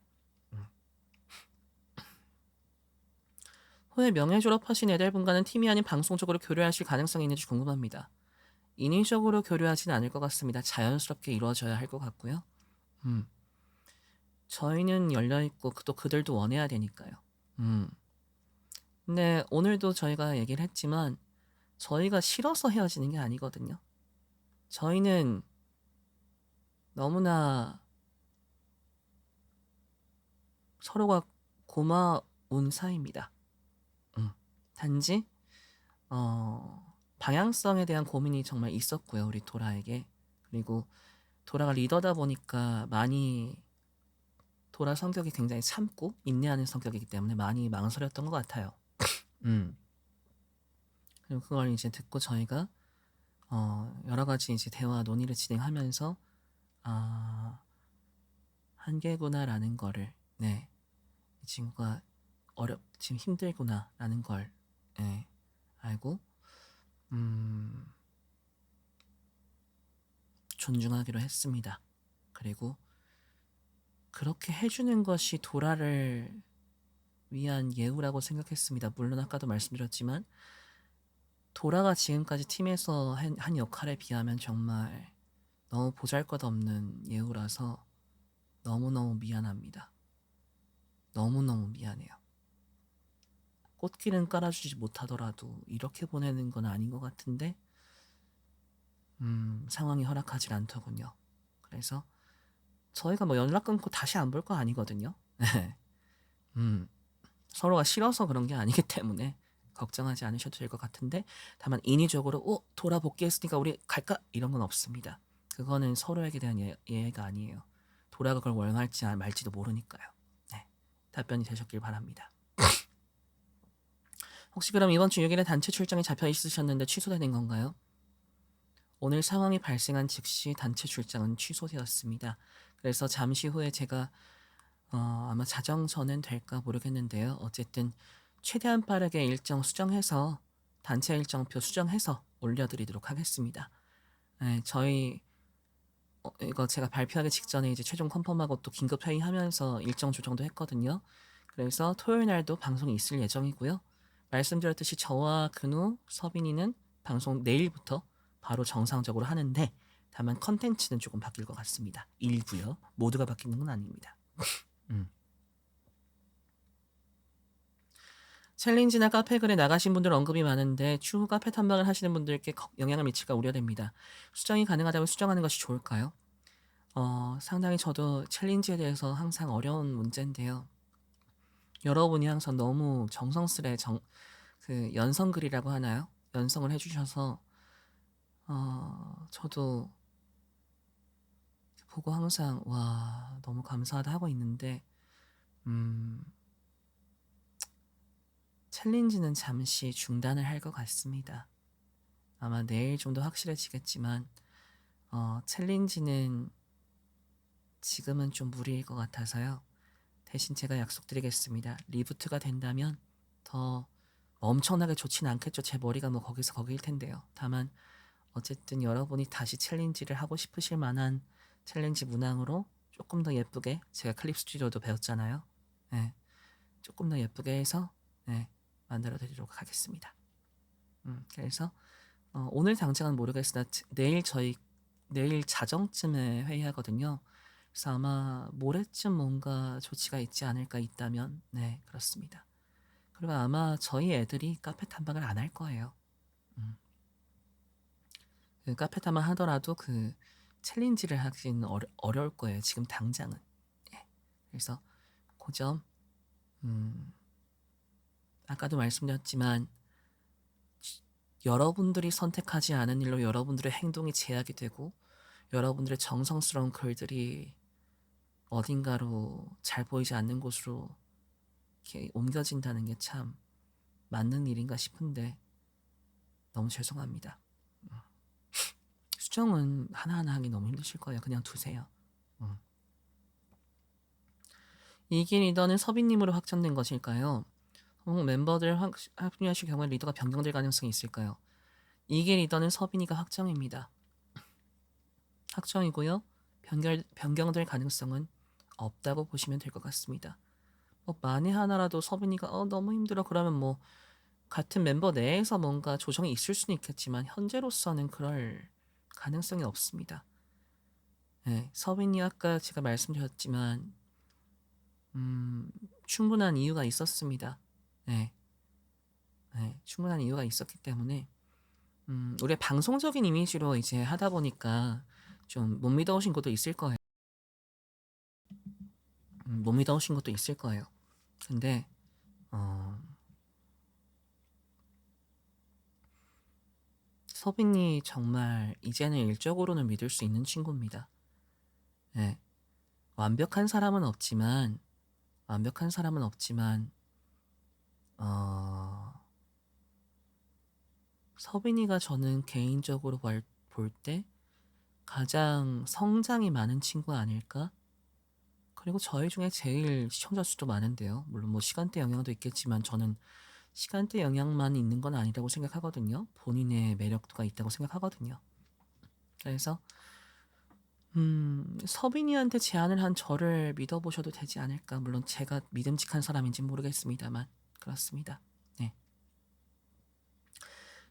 후에 명예 졸업하신 애들분과는 팀이 아닌 방송적으로 교류하실 가능성이 있는지 궁금합니다. 인위적으로 교류하지는 않을 것 같습니다. 자연스럽게 이루어져야 할 것 같고요. 저희는 열려있고 또 그들도 원해야 되니까요. 근데 오늘도 저희가 얘기를 했지만 저희가 싫어서 헤어지는 게 아니거든요. 저희는 너무나 서로가 고마운 사이입니다. 단지 방향성에 대한 고민이 정말 있었고요. 우리 도라에게. 그리고 도라가 리더다 보니까 많이 도라 성격이 굉장히 참고 인내하는 성격이기 때문에 많이 망설였던 것 같아요. 그리고 그걸 이제 듣고 저희가 여러 가지 이제 대화 논의를 진행하면서 한계구나라는 거를 이 친구가 지금 힘들구나라는 걸 알고 존중하기로 했습니다. 그리고 그렇게 해주는 것이 도라를 위한 예우라고 생각했습니다. 물론 아까도 말씀드렸지만 도라가 지금까지 팀에서 한 역할에 비하면 정말 너무 보잘것없는 예우라서 너무너무 미안합니다. 너무너무 미안해요. 꽃길은 깔아주지 못하더라도 이렇게 보내는 건 아닌 것 같은데 상황이 허락하지 않더군요. 그래서 저희가 뭐 연락 끊고 다시 안 볼 거 아니거든요. 서로가 싫어서 그런 게 아니기 때문에 걱정하지 않으셔도 될 것 같은데 다만 인위적으로 돌아복귀했으니까 우리 갈까? 이런 건 없습니다. 그거는 서로에게 대한 예의가 아니에요. 도라가 그걸 원할지 말지도 모르니까요. 답변이 되셨길 바랍니다. 혹시 그럼 이번 주 6일에 단체 출장이 잡혀 있으셨는데 취소되는 건가요? 오늘 상황이 발생한 즉시 단체 출장은 취소되었습니다. 그래서 잠시 후에 제가 아마 자정선은 될까 모르겠는데요. 어쨌든 최대한 빠르게 일정 수정해서 단체 일정표 수정해서 올려드리도록 하겠습니다. 저희 이거 제가 발표하기 직전에 이제 최종 컨펌하고 또 긴급 회의하면서 일정 조정도 했거든요. 그래서 토요일 날도 방송이 있을 예정이고요. 말씀드렸듯이 저와 근우, 서빈이는 방송 내일부터 바로 정상적으로 하는데 다만 컨텐츠는 조금 바뀔 것 같습니다. 일부요. 모두가 바뀌는 건 아닙니다. 챌린지나 카페 글에 나가신 분들 언급이 많은데 추후 카페 탐방을 하시는 분들께 영향을 미칠까 우려됩니다. 수정이 가능하다면 수정하는 것이 좋을까요? 상당히 저도 챌린지에 대해서 항상 어려운 문제인데요. 여러분이 항상 너무 정성스레 그 연성글이라고 하나요? 연성을 해주셔서 저도 보고 항상 와 너무 감사하다 하고 있는데 음 챌린지는 잠시 중단을 할 것 같습니다. 아마 내일 좀 더 확실해지겠지만 챌린지는 지금은 좀 무리일 것 같아서요. 대신 제가 약속드리겠습니다. 리부트가 된다면 더 엄청나게 좋진 않겠죠. 제 머리가 뭐 거기서 거기일 텐데요. 다만 어쨌든 여러분이 다시 챌린지를 하고 싶으실 만한 챌린지 문항으로 조금 더 예쁘게 제가 클립 스튜디오도 배웠잖아요. 네, 조금 더 예쁘게 해서 네, 만들어 드리도록 하겠습니다. 그래서 오늘 당장은 모르겠으나 내일 자정쯤에 회의하거든요. 그래서 아마 모레쯤 뭔가 조치가 있지 않을까 있다면 네 그렇습니다. 그리고 아마 저희 애들이 카페 탐방을 안 할 거예요. 음. 그 카페 탐방 하더라도 그 챌린지를 하기는 어려울 거예요. 지금 당장은. 예. 그래서 그 점 아까도 말씀드렸지만 여러분들이 선택하지 않은 일로 여러분들의 행동이 제약이 되고 여러분들의 정성스러운 글들이 어딘가로 잘 보이지 않는 곳으로 이렇게 옮겨진다는 게 참 맞는 일인가 싶은데 너무 죄송합니다. 수정은 하나하나 하기 너무 힘드실 거예요. 그냥 두세요. 이기 리더는 서빈님으로 확정된 것일까요? 멤버들 합류하실 경우에 리더가 변경될 가능성이 있을까요? 이기 리더는 서빈이가 확정입니다. 확정이고요. 변경될 가능성은 없다고 보시면 될 것 같습니다. 만에 하나라도 서빈이가 너무 힘들어 그러면 뭐 같은 멤버 내에서 뭔가 조정이 있을 수는 있겠지만 현재로서는 그럴 가능성이 없습니다. 네, 서빈이 아까 제가 말씀드렸지만 충분한 이유가 있었습니다. 네, 네, 충분한 이유가 있었기 때문에 우리가 방송적인 이미지로 이제 하다 보니까 좀 못 믿어오신 것도 있을 거예요. 못 믿어오신 것도 있을 거예요. 근데 서빈이 정말 이제는 일적으로는 믿을 수 있는 친구입니다. 네. 완벽한 사람은 없지만 서빈이가 저는 개인적으로 볼 때 가장 성장이 많은 친구 아닐까? 그리고 저희 중에 제일 시청자 수도 많은데요. 물론 뭐 시간대 영향도 있겠지만 저는 시간대 영향만 있는 건 아니라고 생각하거든요. 본인의 매력도가 있다고 생각하거든요. 그래서 서빈이한테 제안을 한 저를 믿어보셔도 되지 않을까. 물론 제가 믿음직한 사람인지 모르겠습니다만 그렇습니다. 네.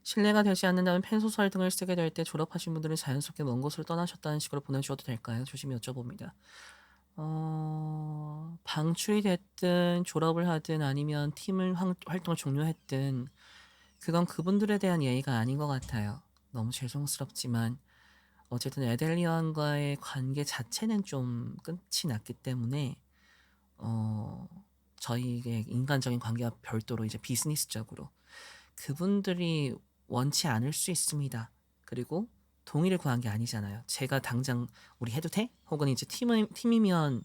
신뢰가 되지 않는다면 팬소설 등을 쓰게 될 때 졸업하신 분들은 자연스럽게 먼 곳으로 떠나셨다는 식으로 보내주셔도 될까요? 조심히 여쭤봅니다. 방출이 됐든 졸업을 하든 아니면 팀을 활동을 종료했든 그건 그분들에 대한 예의가 아닌 것 같아요. 너무 죄송스럽지만 어쨌든 에델리언과의 관계 자체는 좀 끝이 났기 때문에 저희의 인간적인 관계와 별도로 이제 비즈니스적으로 그분들이 원치 않을 수 있습니다. 그리고 동의를 구한 게 아니잖아요. 제가 당장 우리 해도 돼? 혹은 이제 팀이면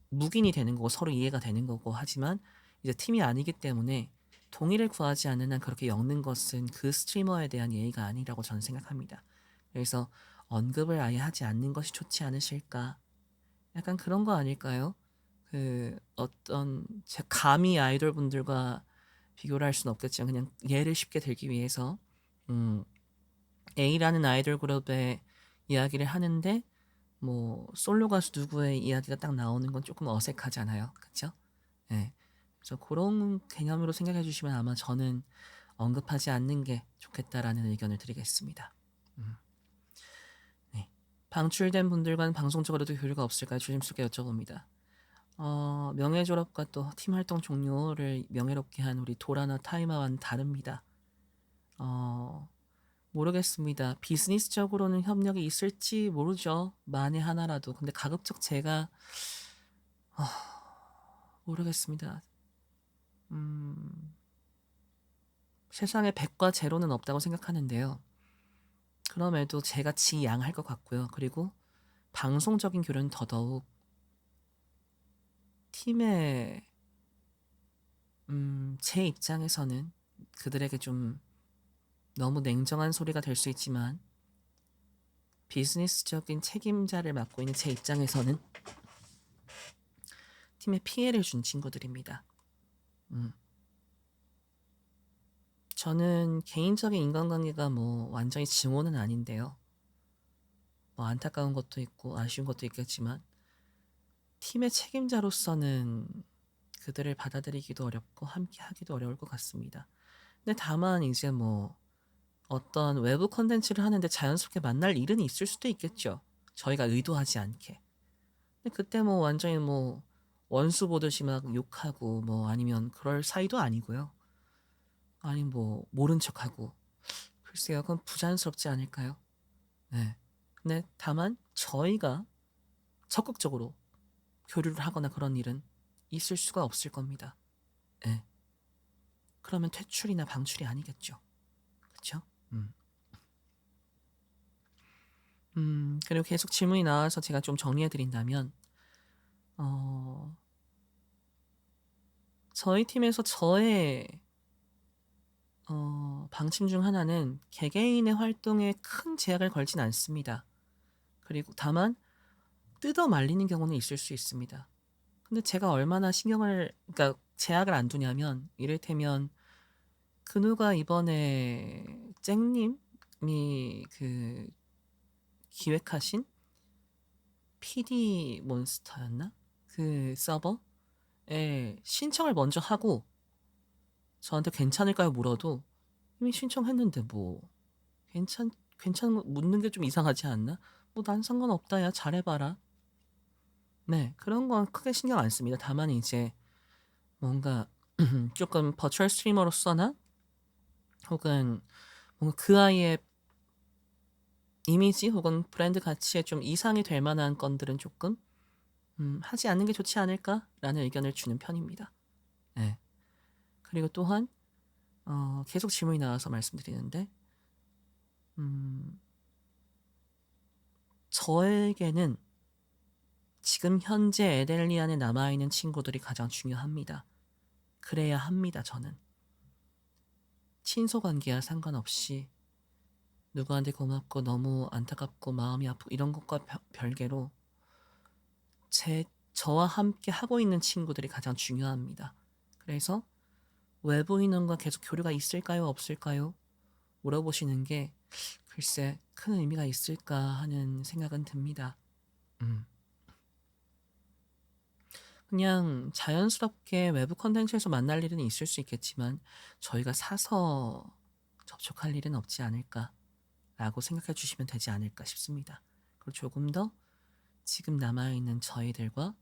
묵인이 되는 거고 서로 이해가 되는 거고 하지만 이제 팀이 아니기 때문에 동의를 구하지 않는 한 그렇게 엮는 것은 그 스트리머에 대한 예의가 아니라고 저는 생각합니다. 그래서 언급을 아예 하지 않는 것이 좋지 않으실까? 약간 그런 거 아닐까요? 그 어떤 제 감히 아이돌 분들과 비교를 할 수는 없겠지만 그냥 예를 쉽게 들기 위해서 음, A라는 아이돌 그룹의 이야기를 하는데 뭐 솔로 가수 누구의 이야기가 딱 나오는 건 조금 어색하잖아요. 그쵸? 네. 그래서 그런 개념으로 생각해 주시면 아마 저는 언급하지 않는 게 좋겠다라는 의견을 드리겠습니다. 네. 방출된 분들과는 방송적으로도 교류가 없을까요? 조심스럽게 여쭤봅니다. 명예 졸업과 또 팀 활동 종료를 명예롭게 한 우리 도라나 타이마와는 다릅니다. 모르겠습니다. 비즈니스적으로는 협력이 있을지 모르죠. 만에 하나라도. 근데 가급적 제가 모르겠습니다. 세상에 100과 제로는 없다고 생각하는데요. 그럼에도 제가 지양할 것 같고요. 그리고 방송적인 교류는 더더욱 팀의 제 입장에서는 그들에게 좀 너무 냉정한 소리가 될 수 있지만 비즈니스적인 책임자를 맡고 있는 제 입장에서는 팀에 피해를 준 친구들입니다. 저는 개인적인 인간관계가 뭐 완전히 증오는 아닌데요. 뭐 안타까운 것도 있고 아쉬운 것도 있겠지만 팀의 책임자로서는 그들을 받아들이기도 어렵고 함께 하기도 어려울 것 같습니다. 근데 다만 이제 뭐 어떤 외부 컨텐츠를 하는데 자연스럽게 만날 일은 있을 수도 있겠죠. 저희가 의도하지 않게. 근데 그때 뭐 완전히 뭐 원수 보듯이 막 욕하고 뭐 아니면 그럴 사이도 아니고요. 아니 뭐 모른 척하고. 글쎄요, 그건 부자연스럽지 않을까요? 네. 근데 다만 저희가 적극적으로 교류를 하거나 그런 일은 있을 수가 없을 겁니다. 네. 그러면 퇴출이나 방출이 아니겠죠. 그쵸? 그리고 계속 질문이 나와서 제가 좀 정리해드린다면, 저희 팀에서 저의 방침 중 하나는 개개인의 활동에 큰 제약을 걸진 않습니다. 그리고 다만 뜯어 말리는 경우는 있을 수 있습니다. 근데 제가 얼마나 그러니까 제약을 안 두냐면, 이를테면 근우가 이번에 쨍님이 그 기획하신 PD 몬스터였나? 그 서버에 신청을 먼저 하고 저한테 괜찮을까요 물어도 이미 신청했는데 뭐 괜찮 묻는 게 좀 이상하지 않나? 뭐 난 상관없다 야 잘해봐라. 네, 그런 건 크게 신경 안 씁니다. 다만 이제 뭔가 조금 버추얼 스트리머로서나 혹은 뭔가 그 아이의 이미지 혹은 브랜드 가치에 좀 이상이 될 만한 건들은 조금 하지 않는 게 좋지 않을까라는 의견을 주는 편입니다. 네. 그리고 또한 계속 질문이 나와서 말씀드리는데 저에게는 지금 현재 에델리안에 남아있는 친구들이 가장 중요합니다. 그래야 합니다. 저는 친소관계와 상관없이 누구한테 고맙고 너무 안타깝고 마음이 아프고 이런 것과 별개로 저와 함께 하고 있는 친구들이 가장 중요합니다. 그래서 외부인과 계속 교류가 있을까요? 없을까요? 물어보시는 게 글쎄 큰 의미가 있을까 하는 생각은 듭니다. 그냥 자연스럽게 외부 컨텐츠에서 만날 일은 있을 수 있겠지만 저희가 사서 접촉할 일은 없지 않을까라고 생각해 주시면 되지 않을까 싶습니다. 그리고 조금 더 지금 남아있는 저희들과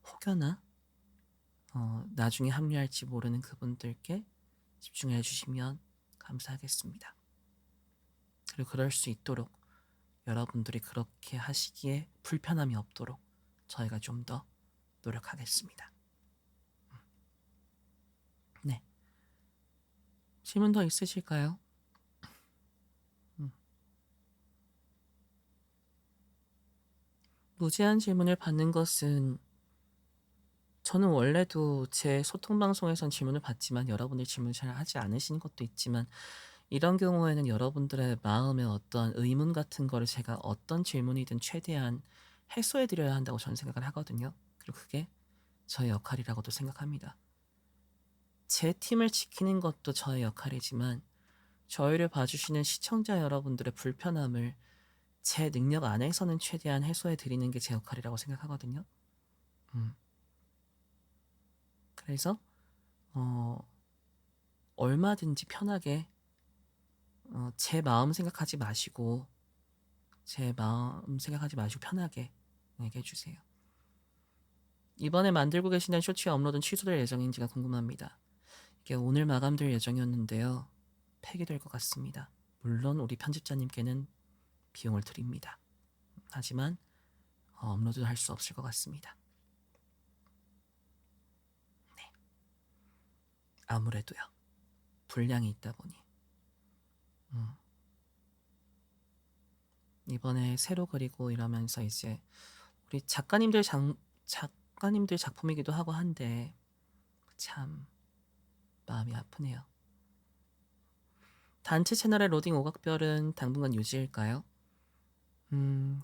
혹여나 나중에 합류할지 모르는 그분들께 집중해 주시면 감사하겠습니다. 그리고 그럴 수 있도록 여러분들이 그렇게 하시기에 불편함이 없도록 저희가 좀 더 노력하겠습니다. 네. 질문 더 있으실까요? 무제한 질문을 받는 것은 저는 원래도 제 소통 방송에선 질문을 받지만 여러분들이 질문을 잘 하지 않으시는 것도 있지만 이런 경우에는 여러분들의 마음에 어떤 의문 같은 거를 제가 어떤 질문이든 최대한 해소해 드려야 한다고 저는 생각을 하거든요. 그리고 그게 저의 역할이라고도 생각합니다. 제 팀을 지키는 것도 저의 역할이지만 저희를 봐주시는 시청자 여러분들의 불편함을 제 능력 안에서는 최대한 해소해 드리는 게 제 역할이라고 생각하거든요. 그래서 얼마든지 편하게 제 마음 생각하지 마시고 편하게 얘기해 주세요. 이번에 만들고 계시는 쇼츠 업로드는 취소될 예정인지가 궁금합니다. 이게 오늘 마감될 예정이었는데요. 폐기될 것 같습니다. 물론 우리 편집자님께는 비용을 드립니다. 하지만 업로드를 할 수 없을 것 같습니다. 네. 아무래도요. 분량이 있다 보니 이번에 새로 그리고 이러면서 이제 우리 작가님들 작품이기도 하고 한데 참 마음이 아프네요. 단체 채널의 로딩 오각별은 당분간 유지일까요?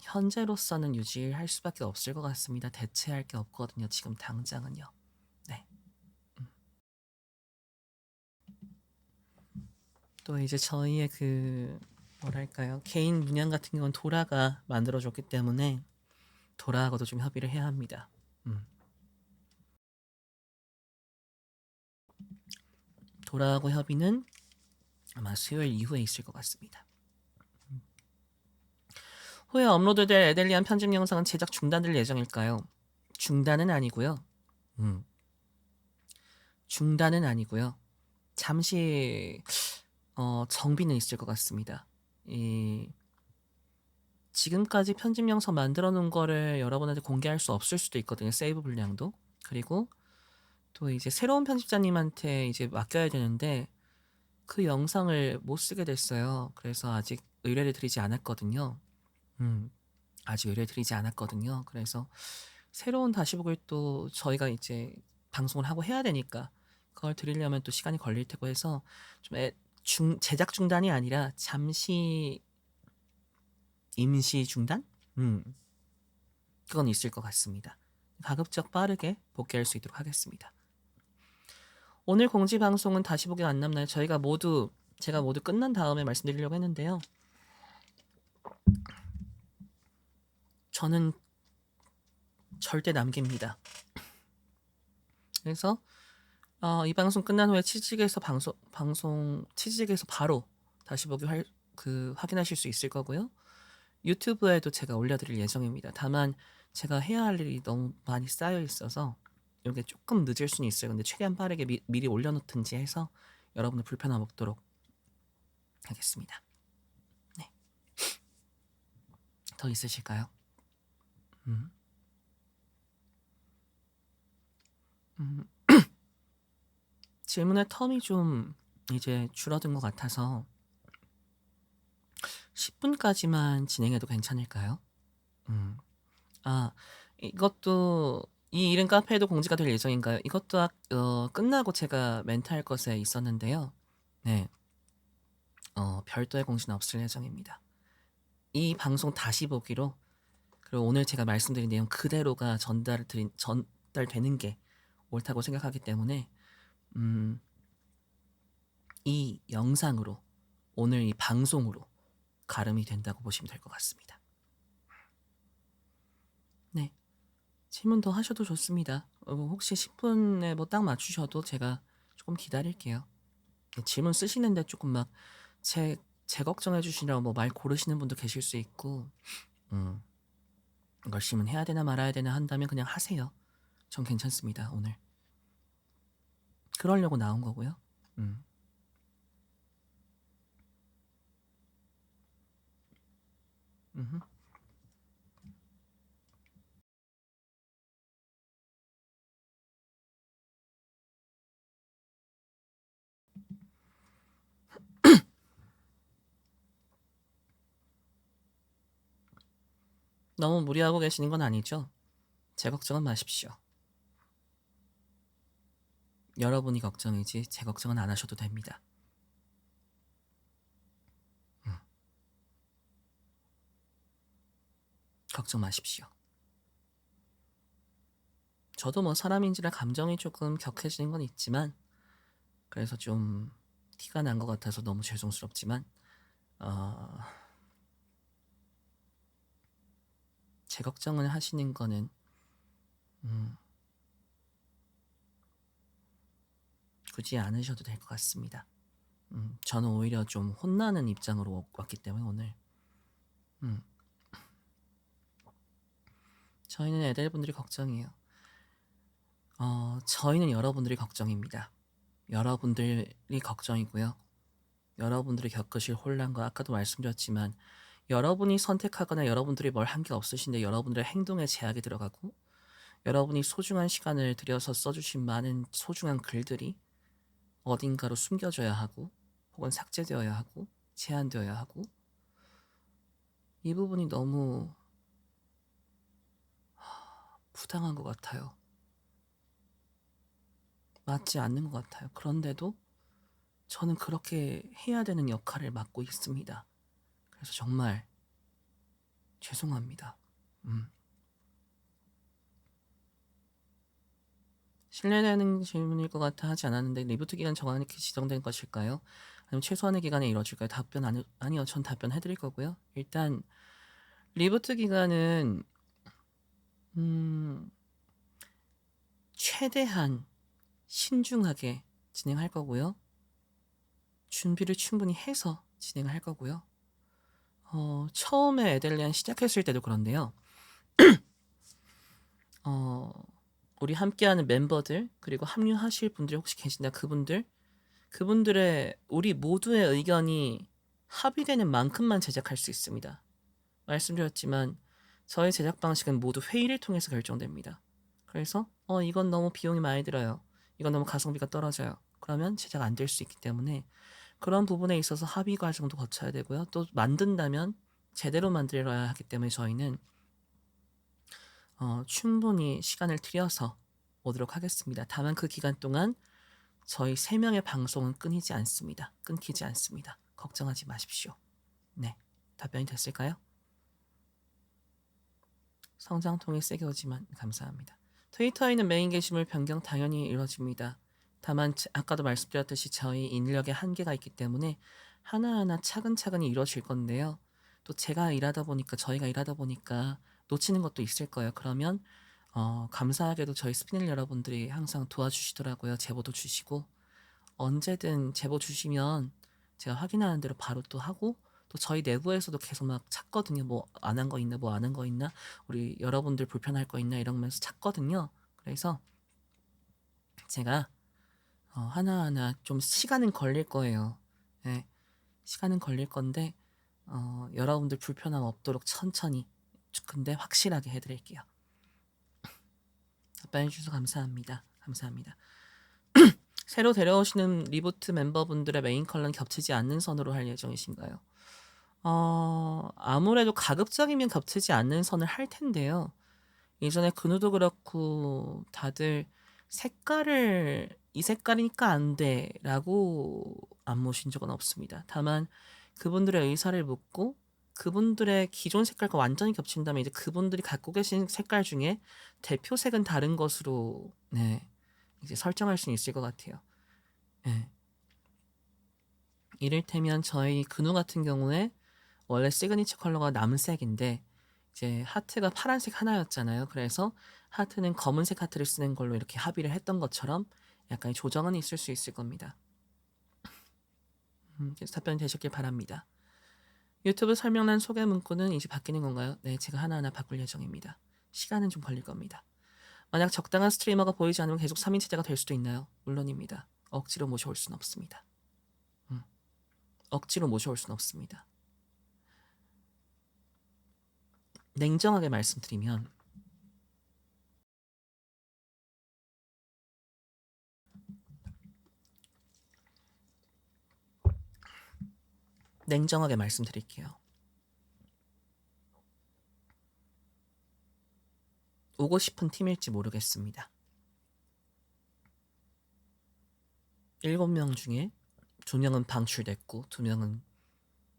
현재로서는 유지할 수밖에 없을 것 같습니다. 대체할 게 없거든요. 지금 당장은요. 네. 또 이제 저희의 뭐랄까요, 개인 문양 같은 경우는 도라가 만들어줬기 때문에 도라하고도 좀 협의를 해야 합니다. 도라하고 협의는 아마 수요일 이후에 있을 것 같습니다. 후에 업로드될 에델리안 편집 영상은 제작 중단될 예정일까요? 중단은 아니고요. 중단은 아니고요. 잠시 정비는 있을 것 같습니다. 지금까지 편집 영상 만들어 놓은 거를 여러분한테 공개할 수 없을 수도 있거든요. 세이브 분량도. 그리고 또 이제 새로운 편집자님한테 이제 맡겨야 되는데 그 영상을 못 쓰게 됐어요. 그래서 아직 의뢰를 드리지 않았거든요. 아직 의뢰를 드리지 않았거든요. 그래서 새로운 다시북을 또 저희가 이제 방송을 하고 해야 되니까 그걸 드리려면 또 시간이 걸릴 테고 해서 좀 제작 중단이 아니라 잠시 임시 중단? 그건 있을 것 같습니다. 가급적 빠르게 복귀할 수 있도록 하겠습니다. 오늘 공지 방송은 다시 보기가 안 남나요? 제가 모두 끝난 다음에 말씀드리려고 했는데요. 저는 절대 남깁니다. 그래서 이 방송 끝난 후에 치직에서 치직에서 바로 다시 보기 확인하실 수 있을 거고요. 유튜브에도 제가 올려드릴 예정입니다. 다만 제가 해야 할 일이 너무 많이 쌓여 있어서 이게 조금 늦을 수는 있어요. 근데 최대한 빠르게 미리 올려놓든지 해서 여러분의 불편함 없도록 하겠습니다. 네. 더 있으실까요? 질문의 텀이 좀 이제 줄어든 것 같아서 10분까지만 진행해도 괜찮을까요? 이것도 이 이름 카페에도 공지가 될 예정인가요? 이것도 끝나고 제가 멘트할 것에 있었는데요. 네. 별도의 공지는 없을 예정입니다. 이 방송 다시 보기로 그리고 오늘 제가 말씀드린 내용 그대로가 전달되는 게 옳다고 생각하기 때문에 이 영상으로 오늘 이 방송으로 가름이 된다고 보시면 될 것 같습니다. 네. 질문 더 하셔도 좋습니다. 혹시 10분에 뭐 딱 맞추셔도 제가 조금 기다릴게요. 질문 쓰시는데 조금 막 제 걱정해 주시느라고 뭐 말 고르시는 분도 계실 수 있고 이걸 질문해야 되나 말아야 되나 한다면 그냥 하세요. 전 괜찮습니다. 오늘 그러려고 나온 거고요. 너무 무리하고 계시는 건 아니죠? 제 걱정은 마십시오. 여러분이 걱정이지 제 걱정은 안 하셔도 됩니다. 걱정 마십시오. 저도 뭐 사람인지라 감정이 조금 격해지는 건 있지만 그래서 좀 티가 난 것 같아서 너무 죄송스럽지만 제 걱정을 하시는 거는 굳이 않으셔도 될 것 같습니다. 저는 오히려 좀 혼나는 입장으로 왔기 때문에 오늘 저희는 애들분들이 걱정이에요. 저희는 여러분들이 걱정입니다. 여러분들이 걱정이고요. 여러분들이 겪으실 혼란과 아까도 말씀드렸지만 여러분이 선택하거나 여러분들이 뭘 한 게 없으신데 여러분들의 행동에 제약이 들어가고 여러분이 소중한 시간을 들여서 써주신 많은 소중한 글들이 어딘가로 숨겨져야 하고 혹은 삭제되어야 하고 제한되어야 하고 이 부분이 너무 부당한 것 같아요. 맞지 않는 것 같아요. 그런데도 저는 그렇게 해야 되는 역할을 맡고 있습니다. 그래서 정말 죄송합니다. 신뢰되는 질문일 것 같아 하지 않았는데 리부트 기간 정확히 지정된 것일까요? 아니면 최소한의 기간에 이뤄질까요? 아니요. 전 답변해드릴 거고요. 일단 리부트 기간은 최대한 신중하게 진행할 거고요. 준비를 충분히 해서 진행할 거고요. 처음에 에델리안 시작했을 때도 그런데요. 우리 함께하는 멤버들 그리고 합류하실 분들이 혹시 계신다 그분들의 우리 모두의 의견이 합의되는 만큼만 제작할 수 있습니다. 말씀드렸지만 저희 제작 방식은 모두 회의를 통해서 결정됩니다. 그래서 이건 너무 비용이 많이 들어요. 이건 너무 가성비가 떨어져요. 그러면 제작 안 될 수 있기 때문에 그런 부분에 있어서 합의 과정도 거쳐야 되고요. 또 만든다면 제대로 만들어야 하기 때문에 저희는 충분히 시간을 들여서 오도록 하겠습니다. 다만 그 기간 동안 저희 3명의 방송은 끊이지 않습니다. 끊기지 않습니다. 걱정하지 마십시오. 네, 답변이 됐을까요? 성장통이 세게 오지만 감사합니다. 트위터에 있는 메인 게시물 변경 당연히 이루어집니다. 다만 아까도 말씀드렸듯이 저희 인력의 한계가 있기 때문에 하나하나 차근차근히 이루어질 건데요. 또 저희가 일하다 보니까 놓치는 것도 있을 거예요. 그러면 감사하게도 저희 스피넬 여러분들이 항상 도와주시더라고요. 제보도 주시고 언제든 제보 주시면 제가 확인하는 대로 바로 또 하고 또 저희 내부에서도 계속 막 찾거든요. 뭐 안 한 거 있나, 뭐 안 한 거 있나, 우리 여러분들 불편할 거 있나 이러면서 찾거든요. 그래서 제가 하나하나 좀 시간은 걸릴 거예요. 네, 시간은 걸릴 건데 여러분들 불편함 없도록 천천히 근데 확실하게 해드릴게요. 답변해 주셔서 감사합니다. 감사합니다. 새로 데려오시는 리부트 멤버분들의 메인 컬러는 겹치지 않는 선으로 할 예정이신가요? 아무래도 가급적이면 겹치지 않는 선을 할 텐데요. 예전에 근우도 그렇고 다들 색깔을 이 색깔이니까 안 돼라고 안 모신 적은 없습니다. 다만 그분들의 의사를 묻고 그분들의 기존 색깔과 완전히 겹친다면 이제 그분들이 갖고 계신 색깔 중에 대표색은 다른 것으로 이제 설정할 수는 있을 것 같아요. 네. 이를테면 저희 근우 같은 경우에 원래 시그니처 컬러가 남색인데 이제 하트가 파란색 하나였잖아요. 그래서 하트는 검은색 하트를 쓰는 걸로 이렇게 합의를 했던 것처럼 약간의 조정은 있을 수 있을 겁니다. 답변 되셨길 바랍니다. 유튜브 설명란 소개 문구는 이제 바뀌는 건가요? 네, 제가 하나하나 바꿀 예정입니다. 시간은 좀 걸릴 겁니다. 만약 적당한 스트리머가 보이지 않으면 계속 3인 체제가 될 수도 있나요? 물론입니다. 억지로 모셔올 수는 없습니다. 억지로 모셔올 수는 없습니다. 냉정하게 말씀드리면 냉정하게 말씀드릴게요. 오고 싶은 팀일지 모르겠습니다. 7명 중에 2명은 방출됐고 2명은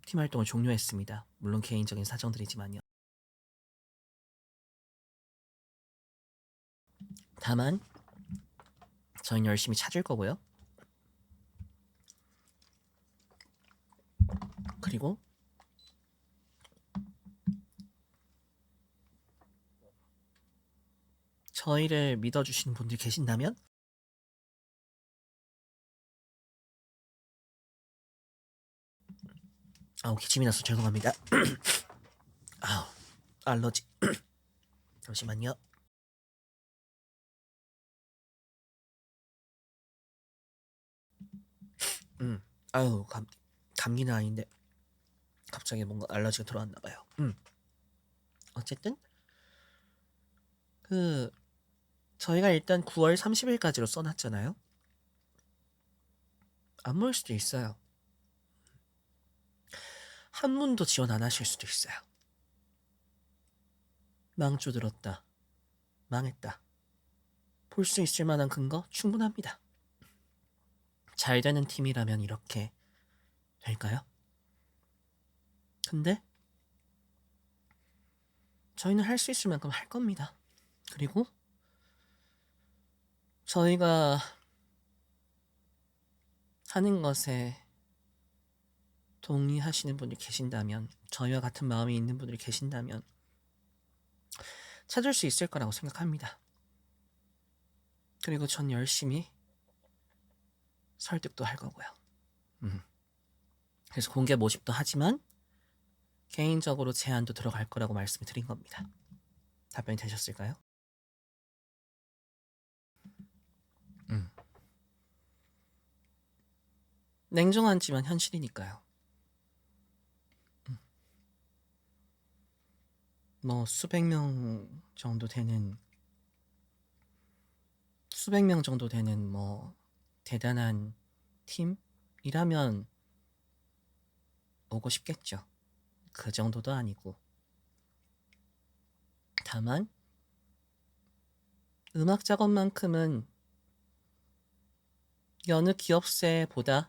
팀 활동을 종료했습니다. 물론 개인적인 사정들이지만요. 다만 저희는 열심히 찾을 거고요. 그리고 저희를 믿어주시는 분들이 계신다면 기침이 나서 죄송합니다. 알러지. 잠시만요. 감기는 아닌데 갑자기 뭔가 알러지가 들어왔나 봐요. 어쨌든 저희가 일단 9월 30일까지로 써놨잖아요. 안 모일 수도 있어요. 한 분도 지원 안 하실 수도 있어요. 망조들었다. 망했다. 볼 수 있을 만한 근거 충분합니다. 잘 되는 팀이라면 이렇게 될까요? 근데 저희는 할 수 있을 만큼 할 겁니다. 그리고 저희가 하는 것에 동의하시는 분이 계신다면, 저희와 같은 마음이 있는 분들이 계신다면 찾을 수 있을 거라고 생각합니다. 그리고 전 열심히 설득도 할 거고요. 그래서 공개 모집도 하지만 개인적으로 제안도 들어갈 거라고 말씀을 드린 겁니다. 답변이 되셨을까요? 냉정하지만 현실이니까요. 뭐 수백 명 정도 되는 뭐 대단한 팀이라면 오고 싶겠죠. 그 정도도 아니고. 다만 음악 작업만큼은 여느 기업세보다는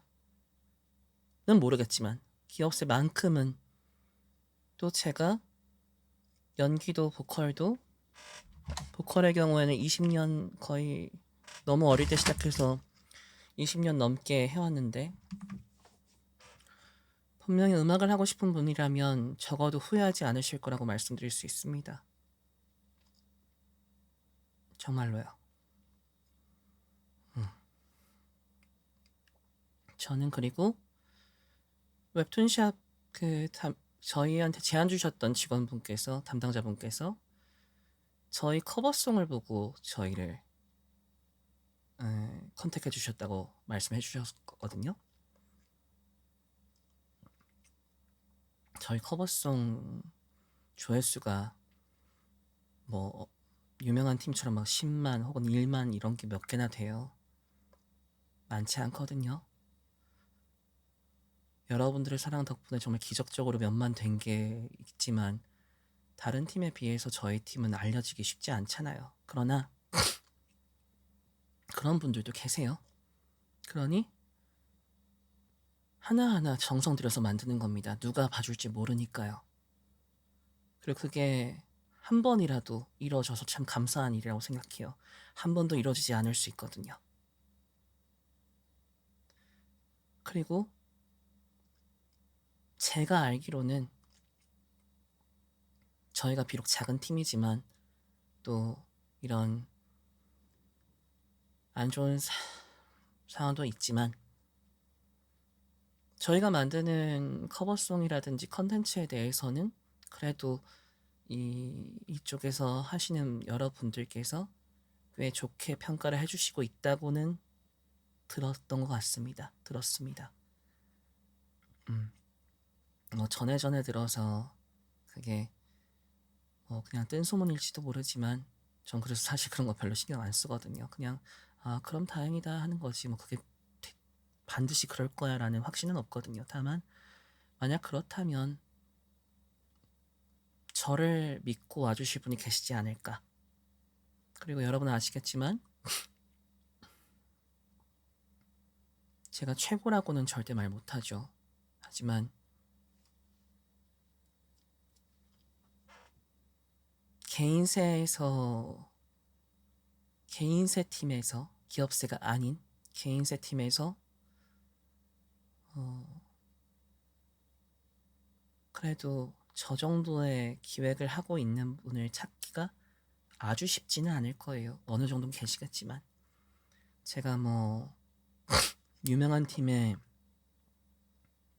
모르겠지만 기업세만큼은 또 제가 연기도 보컬의 경우에는 20년, 거의 너무 어릴 때 시작해서 20년 넘게 해왔는데, 분명히 음악을 하고 싶은 분이라면 적어도 후회하지 않으실 거라고 말씀드릴 수 있습니다. 정말로요. 저는 그리고 웹툰샵 저희한테 제안 주셨던 직원분께서, 담당자분께서 저희 커버송을 보고 저희를 컨택해 주셨다고 말씀해 주셨거든요. 저희 커버송 조회수가 뭐 유명한 팀처럼 막 10만 혹은 1만 이런 게 몇 개나 돼요. 많지 않거든요. 여러분들의 사랑 덕분에 정말 기적적으로 몇만 된 게 있지만 다른 팀에 비해서 저희 팀은 알려지기 쉽지 않잖아요. 그러나 그런 분들도 계세요. 그러니 하나하나 정성 들여서 만드는 겁니다. 누가 봐줄지 모르니까요. 그리고 그게 한 번이라도 이루어져서 참 감사한 일이라고 생각해요. 한 번도 이루어지지 않을 수 있거든요. 그리고 제가 알기로는 저희가 비록 작은 팀이지만 또 이런 안 좋은 상황도 있지만 저희가 만드는 커버송이라든지 컨텐츠에 대해서는 그래도 이쪽에서 하시는 여러분들께서 꽤 좋게 평가를 해주시고 있다고는 들었습니다. 뭐 전에 들어서 그게 뭐 그냥 뜬 소문일지도 모르지만 전 그래서 사실 그런 거 별로 신경 안 쓰거든요. 그냥 그럼 다행이다 하는 거지 뭐 그게 반드시 그럴 거야 라는 확신은 없거든요. 다만 만약 그렇다면 저를 믿고 와주실 분이 계시지 않을까. 그리고 여러분은 아시겠지만 제가 최고라고는 절대 말 못하죠. 하지만 개인세 팀에서, 기업세가 아닌 개인세 팀에서 그래도 저 정도의 기획을 하고 있는 분을 찾기가 아주 쉽지는 않을 거예요. 어느 정도는 계시겠지만 제가 뭐 유명한 팀의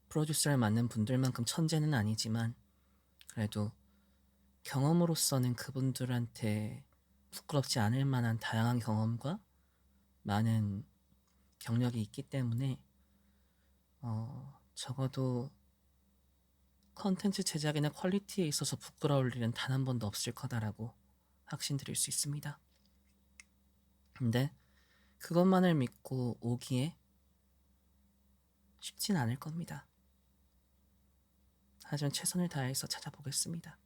프로듀서를 맡는 분들만큼 천재는 아니지만 그래도 경험으로서는 그분들한테 부끄럽지 않을 만한 다양한 경험과 많은 경력이 있기 때문에 적어도 컨텐츠 제작이나 퀄리티에 있어서 부끄러울 일은 단 한 번도 없을 거다라고 확신드릴 수 있습니다. 근데 그것만을 믿고 오기에 쉽진 않을 겁니다. 하지만 최선을 다해서 찾아보겠습니다.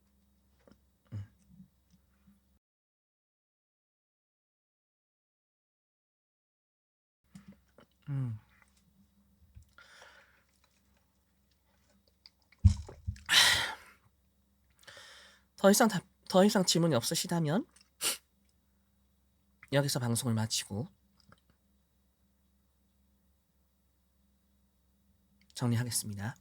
음. 더 이상 질문이 없으시다면 여기서 방송을 마치고 정리하겠습니다.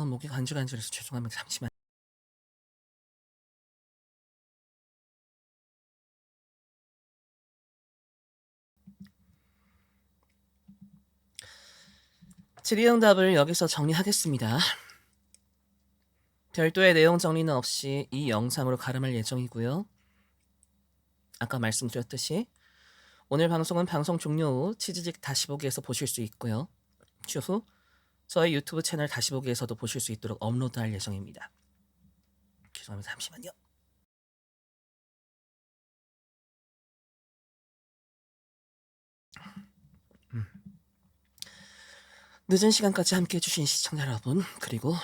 목이 간질간질해서 죄송합니다. 잠시만. 질의응답을 여기서 정리하겠습니다. 별도의 내용 정리는 없이 이 영상으로 가름할 예정이고요. 아까 말씀드렸듯이 오늘 방송은 방송 종료 후 치즈직 다시 보기에서 보실 수 있고요. 추후 저희 유튜브 채널 다시 보기에서도 보실 수 있도록 업로드할 예정입니다. 죄송합니다. 잠시만요. 늦은 시간까지 함께 해주신 시청자 여러분, 그리고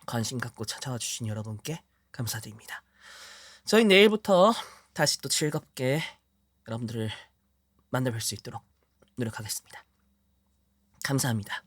관심 갖고 찾아와 주신 여러분께 감사드립니다. 저희 내일부터 다시 또 즐겁게 여러분들을 만나 뵐 수 있도록 노력하겠습니다. 감사합니다.